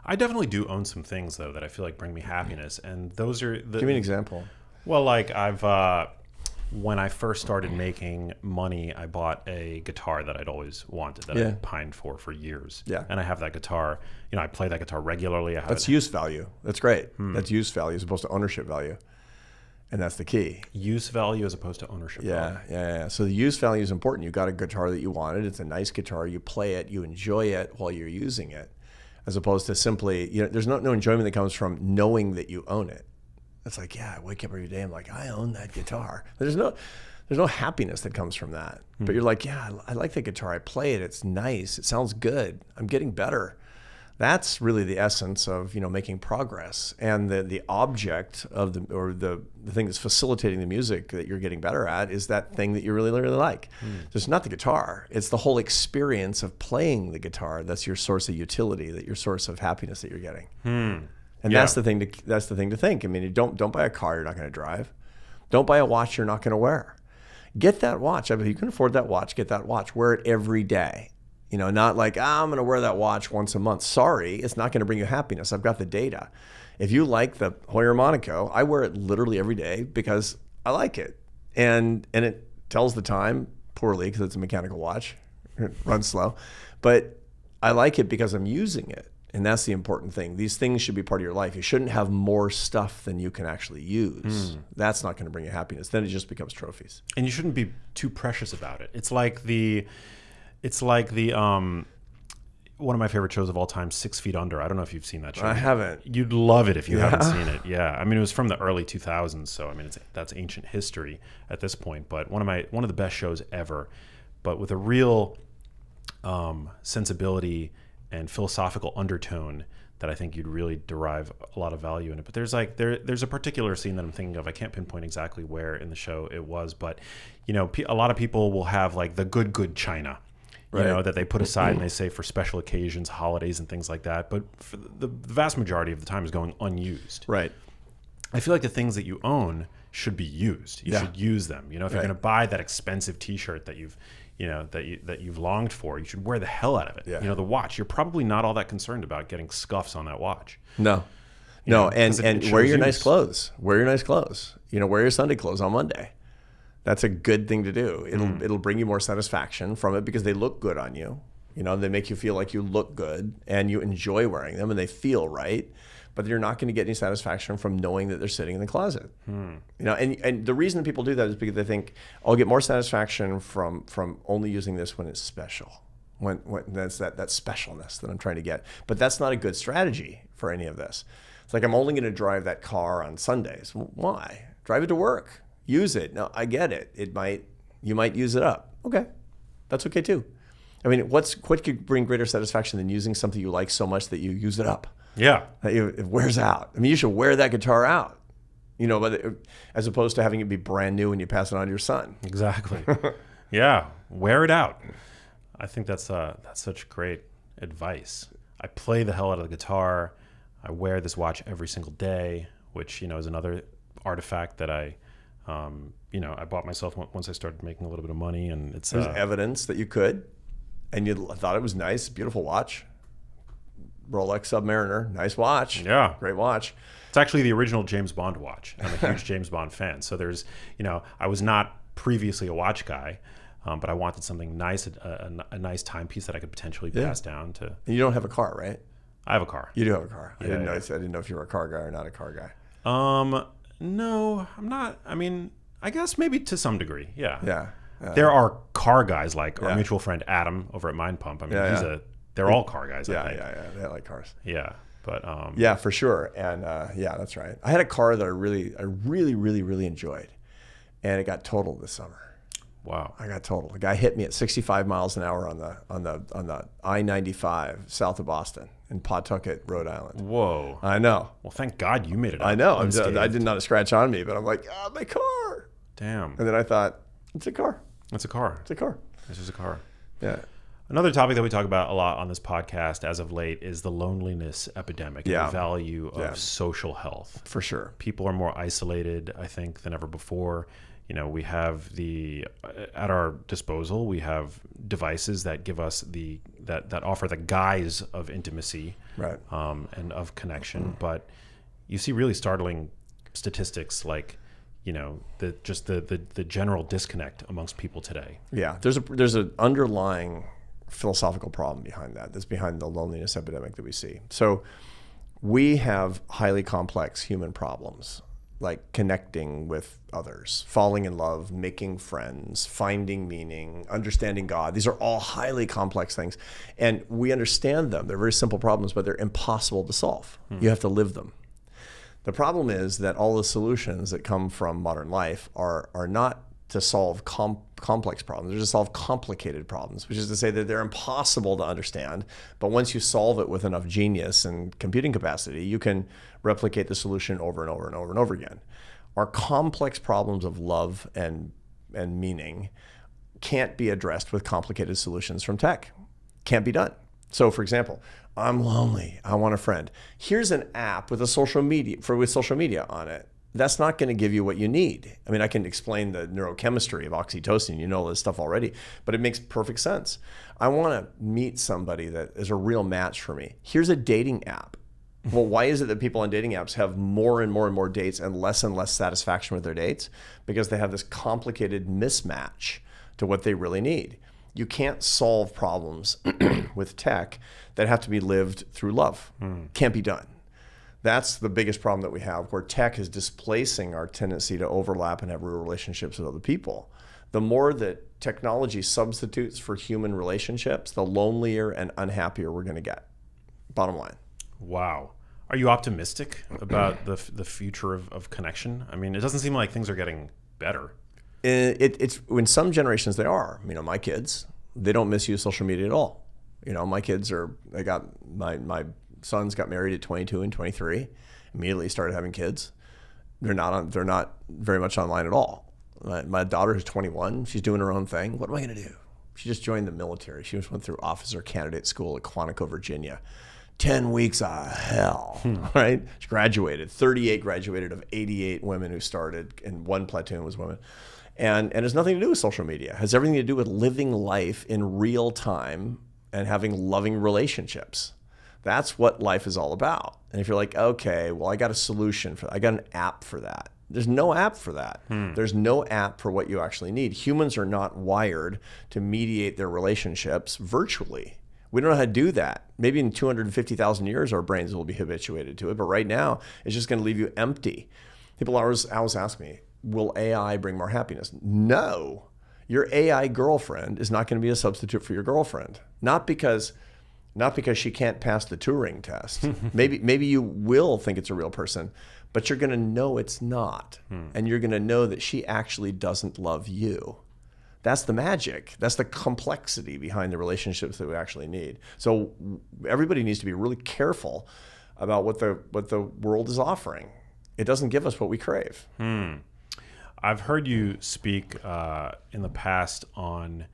I definitely do own some things, though, that I feel like bring me happiness. And those are the... Give me an example. Well, like when I first started making money, I bought a guitar that I'd always wanted, that I pined for years. Yeah. And I have that guitar. I play that guitar regularly. That's use value. That's great. That's use value as opposed to ownership value. And that's the key. Use value as opposed to ownership value. Yeah. So the use value is important. You got a guitar that you wanted. It's a nice guitar. You play it. You enjoy it while you're using it, as opposed to simply, there's no enjoyment that comes from knowing that you own it. It's like, I wake up every day, I'm like, I own that guitar. There's no happiness that comes from that. But you're like, I like the guitar. I play it. It's nice. It sounds good. I'm getting better. That's really the essence of, making progress. And the object of the thing that's facilitating the music that you're getting better at is that thing that you really, really like. So it's not the guitar. It's the whole experience of playing the guitar that's your source of utility, that your source of happiness that you're getting. And that's the thing to think. I mean, don't buy a car you're not going to drive. Don't buy a watch you're not going to wear. Get that watch. I mean, if you can afford that watch, get that watch. Wear it every day. Not like, I'm going to wear that watch once a month. Sorry, it's not going to bring you happiness. I've got the data. If you like the Hoyer Monaco, I wear it literally every day because I like it. And it tells the time poorly because it's a mechanical watch. It runs slow. But I like it because I'm using it. And that's the important thing. These things should be part of your life. You shouldn't have more stuff than you can actually use. That's not going to bring you happiness. Then it just becomes trophies. And you shouldn't be too precious about it. It's like the one of my favorite shows of all time, 6 Feet Under. I don't know if you've seen that show. I haven't. You'd love it if you haven't seen it. Yeah, I mean, it was from the early 2000s, so I mean, that's ancient history at this point. But one of the best shows ever, but with a real sensibility and philosophical undertone that I think you'd really derive a lot of value in it. But there's a particular scene that I'm thinking of. I can't pinpoint exactly where in the show it was, but a lot of people will have like the good china. Right. That they put aside and they say for special occasions, holidays and things like that. But for the vast majority of the time is going unused. Right. I feel like the things that you own should be used. You should use them. If you're going to buy that expensive T-shirt that you've longed for, you should wear the hell out of it. Yeah. The watch, you're probably not all that concerned about getting scuffs on that watch. No. And wear your nice clothes. Wear your nice clothes. Wear your Sunday clothes on Monday. That's a good thing to do. It'll bring you more satisfaction from it because they look good on you. They make you feel like you look good and you enjoy wearing them and they feel right. But you're not going to get any satisfaction from knowing that they're sitting in the closet. And the reason that people do that is because they think, I'll get more satisfaction from only using this when it's special. When that's that specialness that I'm trying to get. But that's not a good strategy for any of this. It's like, I'm only going to drive that car on Sundays. Why? Drive it to work. Use it. Now, I get it. You might use it up. Okay. That's okay too. I mean, what could bring greater satisfaction than using something you like so much that you use it up? Yeah. That it wears out. I mean, you should wear that guitar out, but as opposed to having it be brand new and you pass it on to your son. Exactly. Yeah. Wear it out. I think that's such great advice. I play the hell out of the guitar. I wear this watch every single day, which, is another artifact that I bought myself once I started making a little bit of money, and there's evidence that you could, and you thought it was nice, beautiful watch, Rolex Submariner, nice watch, great watch. It's actually the original James Bond watch. I'm a huge James Bond fan, so there's, I was not previously a watch guy, but I wanted something nice, a nice timepiece that I could potentially pass down to. And you don't have a car, right? I have a car. You do have a car. I didn't know if you were a car guy or not a car guy. No, I'm not. I mean, I guess maybe to some degree. Yeah. There are car guys like our mutual friend Adam over at Mind Pump. I mean, they're all car guys. I think. Yeah. They like cars. Yeah, but yeah, for sure. And that's right. I had a car that I really enjoyed, and it got totaled this summer. Wow. I got totaled. A guy hit me at 65 miles an hour on the I-95 south of Boston in Pawtucket, Rhode Island. Whoa. I know. Well, thank God you made it out. I know. I did not a scratch on me, but I'm like, my car. Damn. And then I thought, it's a car. It's a car. It's a car. This is a car. Yeah. Another topic that we talk about a lot on this podcast as of late is the loneliness epidemic and the value of social health. For sure. People are more isolated, I think, than ever before. We have at our disposal, we have devices that give us that offer the guise of intimacy, right, and of connection. But you see really startling statistics like, the general disconnect amongst people today. Yeah, there's an underlying philosophical problem behind that. That's behind the loneliness epidemic that we see. So we have highly complex human problems, like connecting with others, falling in love, making friends, finding meaning, understanding God. These are all highly complex things. And we understand them. They're very simple problems, but they're impossible to solve. You have to live them. The problem is that all the solutions that come from modern life are not to solve complex problems. They're to solve complicated problems, which is to say that they're impossible to understand. But once you solve it with enough genius and computing capacity, you can replicate the solution over and over and over and over again. Our complex problems of love and meaning can't be addressed with complicated solutions from tech. Can't be done. So, for example, I'm lonely. I want a friend. Here's an app with social media on it That's not going to give you what you need. I mean, I can explain the neurochemistry of oxytocin, you know all this stuff already, but it makes perfect sense. I want to meet somebody that is a real match for me. Here's a dating app. Well, why is it that people on dating apps have more and more and more dates and less satisfaction with their dates? Because they have this complicated mismatch to what they really need. You can't solve problems with tech that have to be lived through love. Can't be done. That's the biggest problem that we have, where tech is displacing our tendency to overlap and have real relationships with other people. The more that technology substitutes for human relationships, the lonelier and unhappier we're going to get. Bottom line. Wow. Are you optimistic about the future of connection? I mean, it doesn't seem like things are getting better. It's in some generations they are. You know, my kids, they don't misuse social media at all. You know, my kids my sons got married at 22 and 23, immediately started having kids. They're not very much online at all. My daughter who's 21, she's doing her own thing. What am I going to do? She just joined the military. She just went through officer candidate school at Quantico, Virginia. 10 weeks of hell, right? She graduated. 38 graduated of 88 women who started, and one platoon was women. And it has nothing to do with social media. It has everything to do with living life in real time and having loving relationships. That's what life is all about. And if you're like, okay, well, I got a solution for that. I got an app for that. There's no app for that. There's no app for what you actually need. Humans are not wired to mediate their relationships virtually. We don't know how to do that. Maybe in 250,000 years, our brains will be habituated to it. But right now, it's just going to leave you empty. People always ask me, will AI bring more happiness? No. Your AI girlfriend is not going to be a substitute for your girlfriend. Not because she can't pass the Turing test. Maybe you will think it's a real person, but you're going to know it's not. And you're going to know that she actually doesn't love you. That's the magic. That's the complexity behind the relationships that we actually need. So everybody needs to be really careful about what the world is offering. It doesn't give us what we crave. I've heard you speak in the past on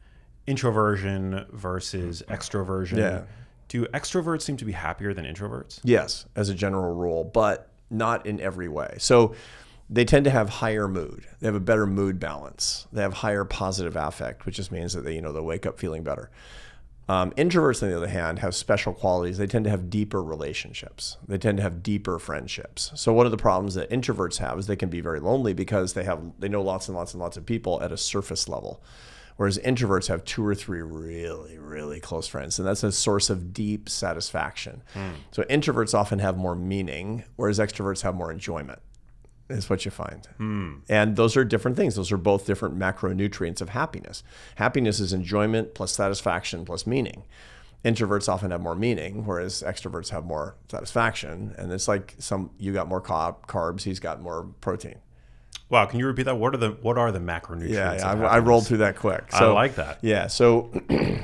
introversion versus extroversion. Yeah. Do extroverts seem to be happier than introverts? Yes, as a general rule, but not in every way. So they tend to have higher mood. They have a better mood balance. They have higher positive affect, which just means that they'll wake up feeling better. Introverts, on the other hand, have special qualities. They tend to have deeper relationships. They tend to have deeper friendships. So one of the problems that introverts have is they can be very lonely because they know lots and lots and lots of people at a surface level. Whereas introverts have 2 or 3 really, really close friends. And that's a source of deep satisfaction. So introverts often have more meaning, whereas extroverts have more enjoyment. Is what you find. And those are different things. Those are both different macronutrients of happiness. Happiness is enjoyment plus satisfaction plus meaning. Introverts often have more meaning, whereas extroverts have more satisfaction. And it's like you got more carbs, he's got more protein. Wow, can you repeat that? What are the macronutrients? Yeah, I rolled through that quick. So, I like that. Yeah, so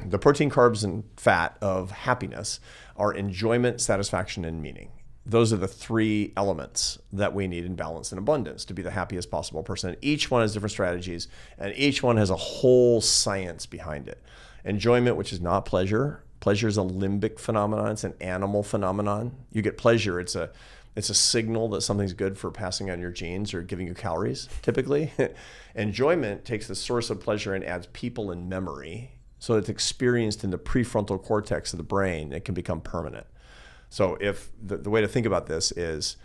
the protein, carbs, and fat of happiness are enjoyment, satisfaction, and meaning. Those are the 3 elements that we need in balance and abundance to be the happiest possible person. Each one has different strategies, and each one has a whole science behind it. Enjoyment, which is not pleasure. Pleasure is a limbic phenomenon. It's an animal phenomenon. You get pleasure. It's a signal that something's good for passing on your genes or giving you calories, typically. Enjoyment takes the source of pleasure and adds people and memory. So it's experienced in the prefrontal cortex of the brain. It can become permanent. So if the way to think about this is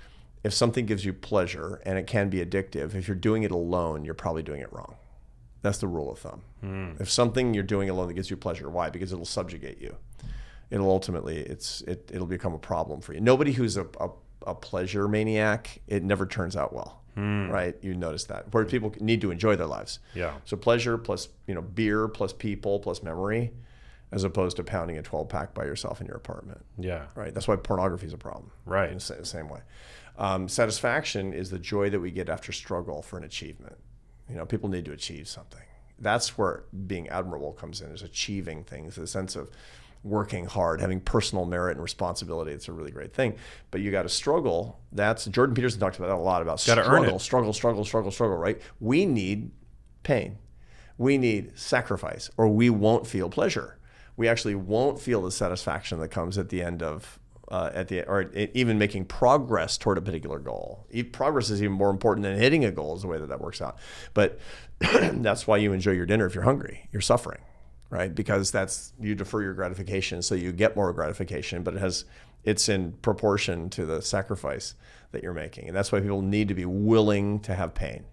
if something gives you pleasure and it can be addictive, if you're doing it alone, you're probably doing it wrong. That's the rule of thumb. If something you're doing alone that gives you pleasure, why? Because it'll subjugate you. It'll ultimately, it'll become a problem for you. Nobody who's a pleasure maniac, it never turns out well, right? You notice that. Where people need to enjoy their lives. Yeah. So pleasure plus beer plus people plus memory, as opposed to pounding a 12-pack by yourself in your apartment. Yeah. Right. That's why pornography is a problem. Right. In the same way. Satisfaction is the joy that we get after struggle for an achievement. People need to achieve something. That's where being admirable comes in, is achieving things, the sense of working hard, having personal merit and responsibility. It's a really great thing. But you got to struggle. That's Jordan Peterson talks about that a lot, about struggle, right? We need pain. We need sacrifice, or we won't feel pleasure. We actually won't feel the satisfaction that comes at the end of even making progress toward a particular goal. Progress is even more important than hitting a goal, is the way that works out. But that's why you enjoy your dinner. If you're hungry, you're suffering, right? Because you defer your gratification, so you get more gratification, but it's in proportion to the sacrifice that you're making. And that's why people need to be willing to have pain,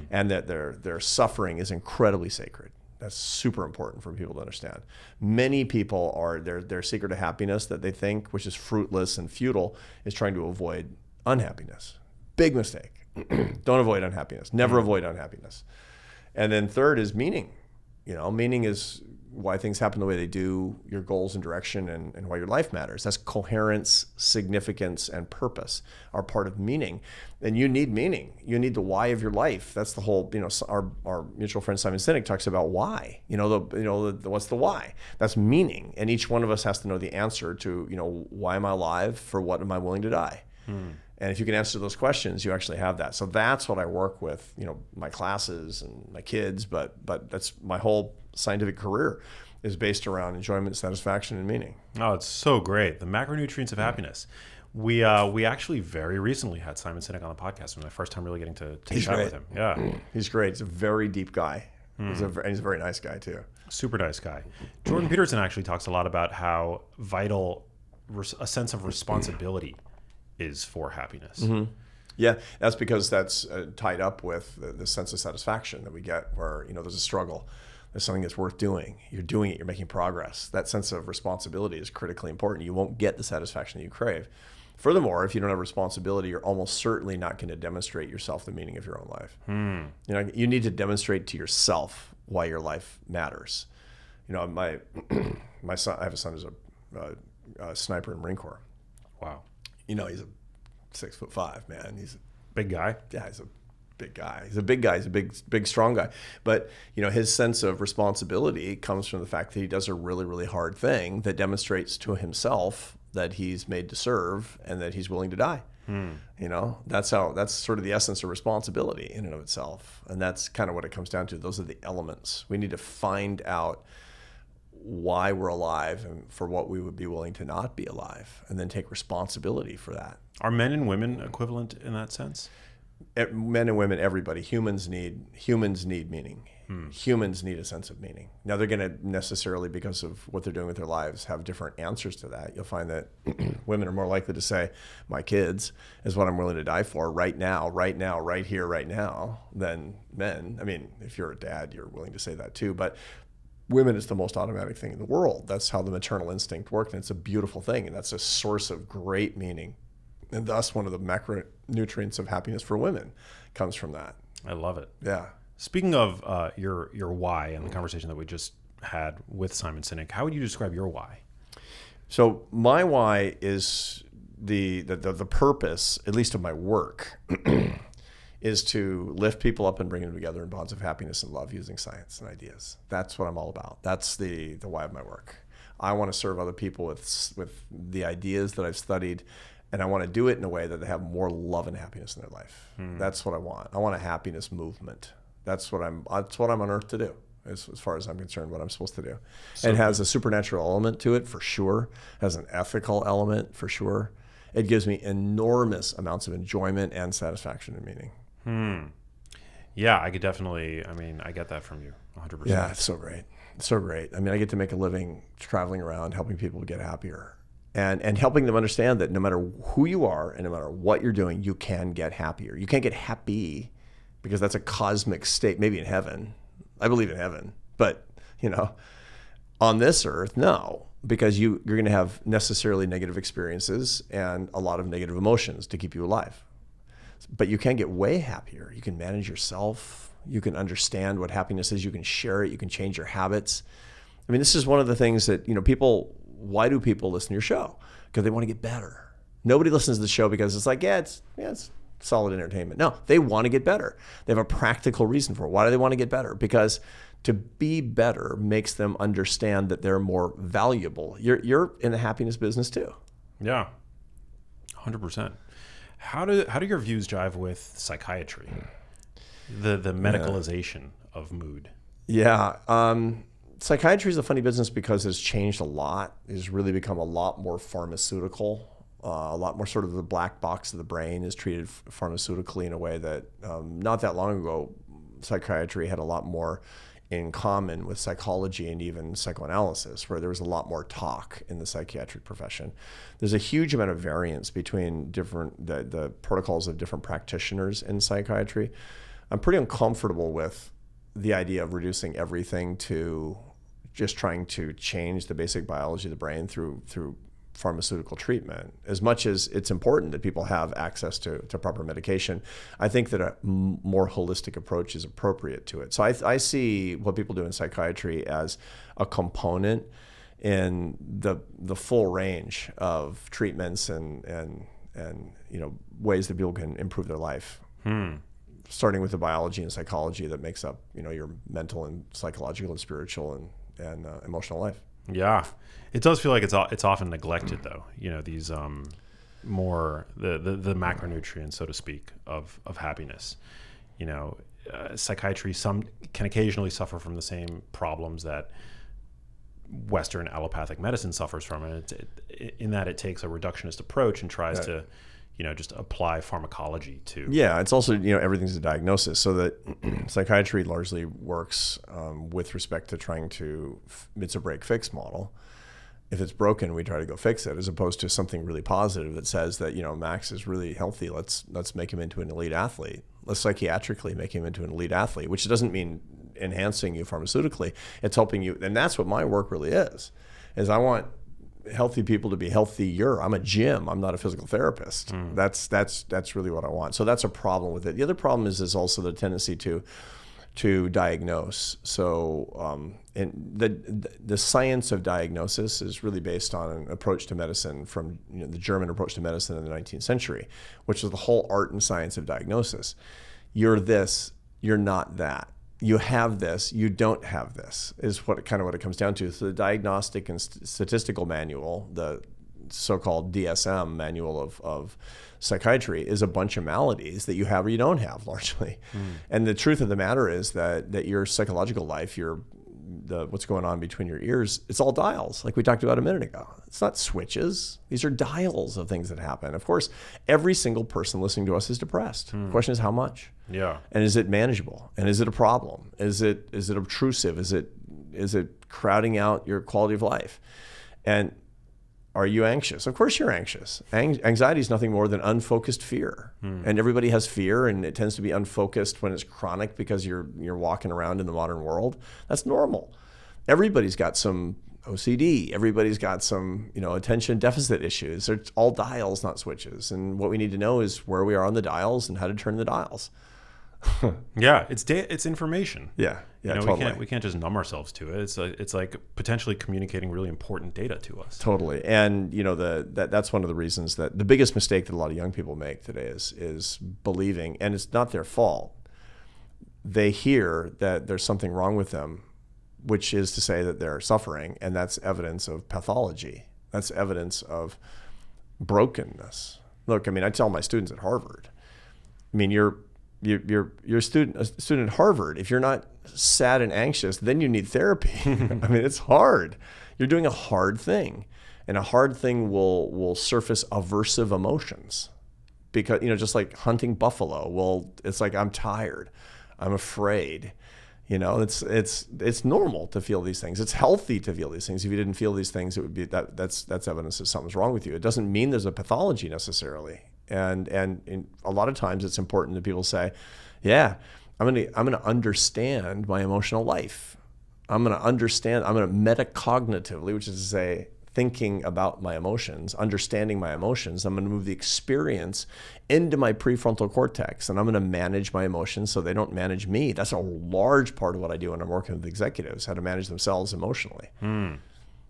and that their suffering is incredibly sacred. That's super important for people to understand. Many people their secret to happiness that they think, which is fruitless and futile, is trying to avoid unhappiness. Big mistake. Don't avoid unhappiness. Never avoid unhappiness. And then third is meaning. Meaning is why things happen the way they do, your goals and direction, and why your life matters. That's coherence, significance, and purpose are part of meaning. And you need meaning. You need the why of your life. That's the whole, our mutual friend Simon Sinek talks about why. What's the why? That's meaning. And each one of us has to know the answer to, why am I alive? For what am I willing to die? And if you can answer those questions, you actually have that. So that's what I work with, my classes and my kids, but that's my whole scientific career is based around enjoyment, satisfaction, and meaning. Oh, it's so great. The macronutrients of happiness. We actually very recently had Simon Sinek on the podcast. It was my first time really getting to chat with him. Yeah, he's great. He's a very deep guy. He's a very nice guy too. Super nice guy. Jordan Peterson actually talks a lot about how vital a sense of responsibility is for happiness. Mm-hmm. Yeah, that's because that's tied up with the sense of satisfaction that we get where, there's a struggle. There's something that's worth doing. You're doing it. You're making progress. That sense of responsibility is critically important. You won't get the satisfaction that you crave. Furthermore, if you don't have responsibility, you're almost certainly not going to demonstrate yourself the meaning of your own life. You need to demonstrate to yourself why your life matters. My son, I have a son who's a sniper in the Marine Corps. Wow. He's a 6'5", man. He's a big guy. Yeah, he's a big guy. He's a big guy. He's a big, strong guy. But, his sense of responsibility comes from the fact that he does a really, really hard thing that demonstrates to himself that he's made to serve and that he's willing to die. That's sort of the essence of responsibility in and of itself. And that's kind of what it comes down to. Those are the elements. We need to find out why we're alive and for what we would be willing to not be alive, and then take responsibility for that. Are men and women equivalent in that sense? Men and women, everybody. Humans need meaning. Humans need a sense of meaning. Now they're going to necessarily, because of what they're doing with their lives, have different answers to that. You'll find that women are more likely to say, my kids is what I'm willing to die for right now, right here, right now, than men. I mean, if you're a dad, you're willing to say that too. But women is the most automatic thing in the world. That's how the maternal instinct works, and it's a beautiful thing, and that's a source of great meaning. And thus, one of the macronutrients of happiness for women comes from that. I love it. Yeah. Speaking of your why and the conversation that we just had with Simon Sinek, how would you describe your why? So my why is the purpose, at least of my work, is to lift people up and bring them together in bonds of happiness and love using science and ideas. That's what I'm all about. That's the why of my work. I want to serve other people with the ideas that I've studied, and I want to do it in a way that they have more love and happiness in their life. That's what I want. I want a happiness movement. That's what I'm on earth to do, as far as I'm concerned, what I'm supposed to do. So it has a supernatural element to it, for sure. It has an ethical element, for sure. It gives me enormous amounts of enjoyment and satisfaction and meaning. Yeah, I could definitely, I get that from you, 100%. Yeah, it's so great. It's so great. I get to make a living traveling around, helping people get happier. And helping them understand that no matter who you are and no matter what you're doing, you can get happier. You can't get happy because that's a cosmic state, maybe in heaven. I believe in heaven. But, on this earth, no, because you're going to have necessarily negative experiences and a lot of negative emotions to keep you alive. But you can get way happier. You can manage yourself. You can understand what happiness is. You can share it. You can change your habits. This is one of the things that, why do people listen to your show? Because they want to get better. Nobody listens to the show because it's like, it's solid entertainment. No, they want to get better. They have a practical reason for it. Why do they want to get better? Because to be better makes them understand that they're more valuable. You're in the happiness business too. Yeah, 100%. How do your views jive with psychiatry? The medicalization of mood. Yeah. Psychiatry is a funny business because it's changed a lot. It's really become a lot more pharmaceutical. A lot more sort of the black box of the brain is treated pharmaceutically in a way that not that long ago, psychiatry had a lot more in common with psychology and even psychoanalysis, where there was a lot more talk in the psychiatric profession. There's a huge amount of variance between the protocols of different practitioners in psychiatry. I'm pretty uncomfortable with the idea of reducing everything to just trying to change the basic biology of the brain through pharmaceutical treatment. As much as it's important that people have access to proper medication, I think that a more holistic approach is appropriate to it. So I see what people do in psychiatry as a component in the full range of treatments and ways that people can improve their life. Starting with the biology and psychology that makes up your mental and psychological and spiritual and emotional life. Yeah, it does feel like it's often neglected, though. These more the macronutrients, so to speak, of happiness. Psychiatry can occasionally suffer from the same problems that Western allopathic medicine suffers from, and in that it takes a reductionist approach and tries to just apply pharmacology to. Yeah, it's also, everything's a diagnosis, so that psychiatry largely works with respect to trying to, it's a break-fix model. If it's broken, we try to go fix it, as opposed to something really positive that says that, Max is really healthy. Let's make him into an elite athlete. Let's psychiatrically make him into an elite athlete, which doesn't mean enhancing you pharmaceutically. It's helping you, and that's what my work really is I want healthy people to be healthier. I'm a gym. I'm not a physical therapist. That's really what I want. So that's a problem with it. The other problem is also the tendency to diagnose. So the science of diagnosis is really based on an approach to medicine from the German approach to medicine in the 19th century, which was the whole art and science of diagnosis. You're this, you're not that. You have this, you don't have this, is what it comes down to. So the Diagnostic and Statistical Manual, the so-called DSM manual of psychiatry, is a bunch of maladies that you have or you don't have, largely. And the truth of the matter is that your psychological life, what's going on between your ears, it's all dials, like we talked about a minute ago. It's not switches. These are dials of things that happen. Of course, every single person listening to us is depressed. The question is how much? Yeah. And is it manageable? And is it a problem? Is it obtrusive? Is it crowding out your quality of life? And are you anxious? Of course you're anxious. Anxiety is nothing more than unfocused fear. And everybody has fear, and it tends to be unfocused when it's chronic because you're walking around in the modern world. That's normal. Everybody's got some OCD. Everybody's got some, attention deficit issues. They're all dials, not switches. And what we need to know is where we are on the dials and how to turn the dials. Yeah, it's information. Yeah, totally. We can't just numb ourselves to it. It's like potentially communicating really important data to us. Totally. And that's one of the reasons that the biggest mistake that a lot of young people make today is believing, and it's not their fault. They hear that there's something wrong with them, which is to say that they're suffering, and that's evidence of pathology. That's evidence of brokenness. Look, I tell my students at Harvard, you're a student at Harvard. If you're not sad and anxious, then you need therapy. It's hard. You're doing a hard thing, and a hard thing will surface aversive emotions, because just like hunting buffalo. Well, it's like, I'm tired, I'm afraid. It's normal to feel these things. It's healthy to feel these things. If you didn't feel these things, it would be that's evidence that something's wrong with you. It doesn't mean there's a pathology necessarily. And a lot of times it's important that people say, yeah, I'm gonna understand my emotional life. I'm gonna metacognitively, which is to say, thinking about my emotions, understanding my emotions. I'm gonna move the experience into my prefrontal cortex, and I'm gonna manage my emotions so they don't manage me. That's a large part of what I do when I'm working with executives, how to manage themselves emotionally.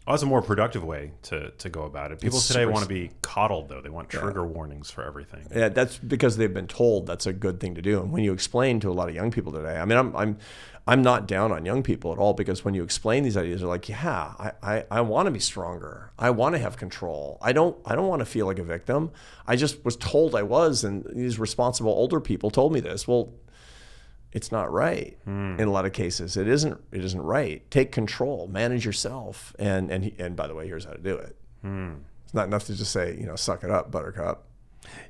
Well, that's a more productive way to go about it. People today want to be coddled, though. They want trigger warnings for everything. Yeah, that's because they've been told that's a good thing to do. And when you explain to a lot of young people today, I'm not down on young people at all, because when you explain these ideas, they're like, yeah, I want to be stronger. I want to have control. I don't want to feel like a victim. I just was told I was, and these responsible older people told me this. Well, it's not right. In a lot of cases, it isn't right. Take control, manage yourself, and by the way, here's how to do it. It's not enough to just say, suck it up, buttercup.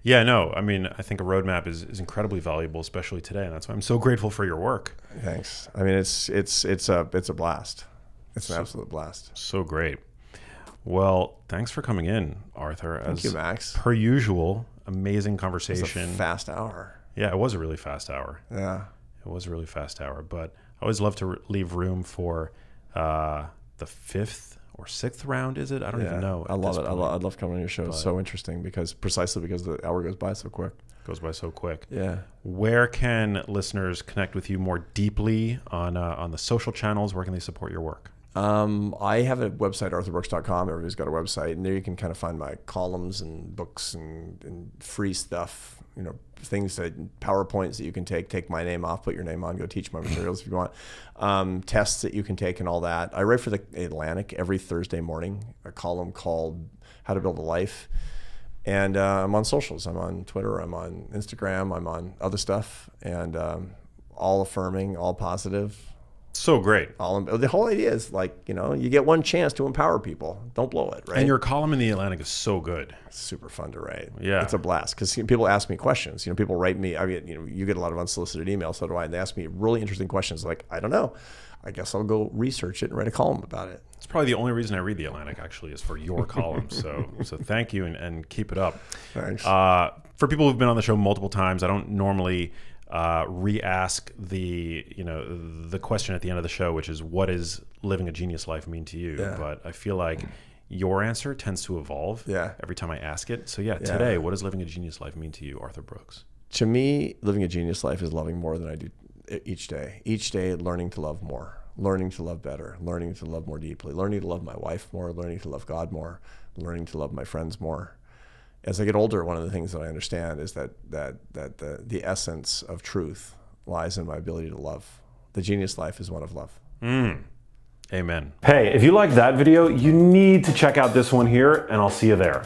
Yeah, no, I mean, I think a roadmap is incredibly valuable, especially today. And that's why I'm so grateful for your work. Thanks. I mean, it's a blast. It's an absolute blast. So great. Well, thanks for coming in, Arthur. Thank you, Max. Per usual, amazing conversation. It was a fast hour. Yeah, it was a really fast hour. Yeah. It was a really fast hour, but I always love to leave room for the 5th or 6th round, is it? I don't even know. I love it. I love coming on your show. It's so interesting precisely because the hour goes by so quick. Goes by so quick. Yeah. Where can listeners connect with you more deeply on the social channels? Where can they support your work? I have a website, arthurbrooks.com. Everybody's got a website, and there you can kind of find my columns and books and free stuff, things PowerPoints that you can take my name off, put your name on, go teach my materials if you want, tests that you can take and all that. I write for the Atlantic every Thursday morning, a column called How to Build a Life. And I'm on socials. I'm on Twitter. I'm on Instagram. I'm on other stuff, and all affirming, all positive. So great. The whole idea is you get one chance to empower people. Don't blow it, right? And your column in the Atlantic is so good. It's super fun to write. Yeah. It's a blast because people ask me questions. People write me. I mean, you get a lot of unsolicited emails, so do I. And they ask me really interesting questions like, I don't know. I guess I'll go research it and write a column about it. It's probably the only reason I read the Atlantic, actually, is for your column. So thank you and keep it up. Thanks. For people who've been on the show multiple times, I don't normally re-ask the question at the end of the show, which is, what does living a genius life mean to you? Yeah. But I feel like your answer tends to evolve every time I ask it. So today, what does living a genius life mean to you, Arthur Brooks? To me, living a genius life is loving more than I do each day. Each day, learning to love more, learning to love better, learning to love more deeply, learning to love my wife more, learning to love God more, learning to love my friends more. As I get older, one of the things that I understand is that the essence of truth lies in my ability to love. The genius life is one of love. Amen. Hey, if you liked that video, you need to check out this one here, and I'll see you there.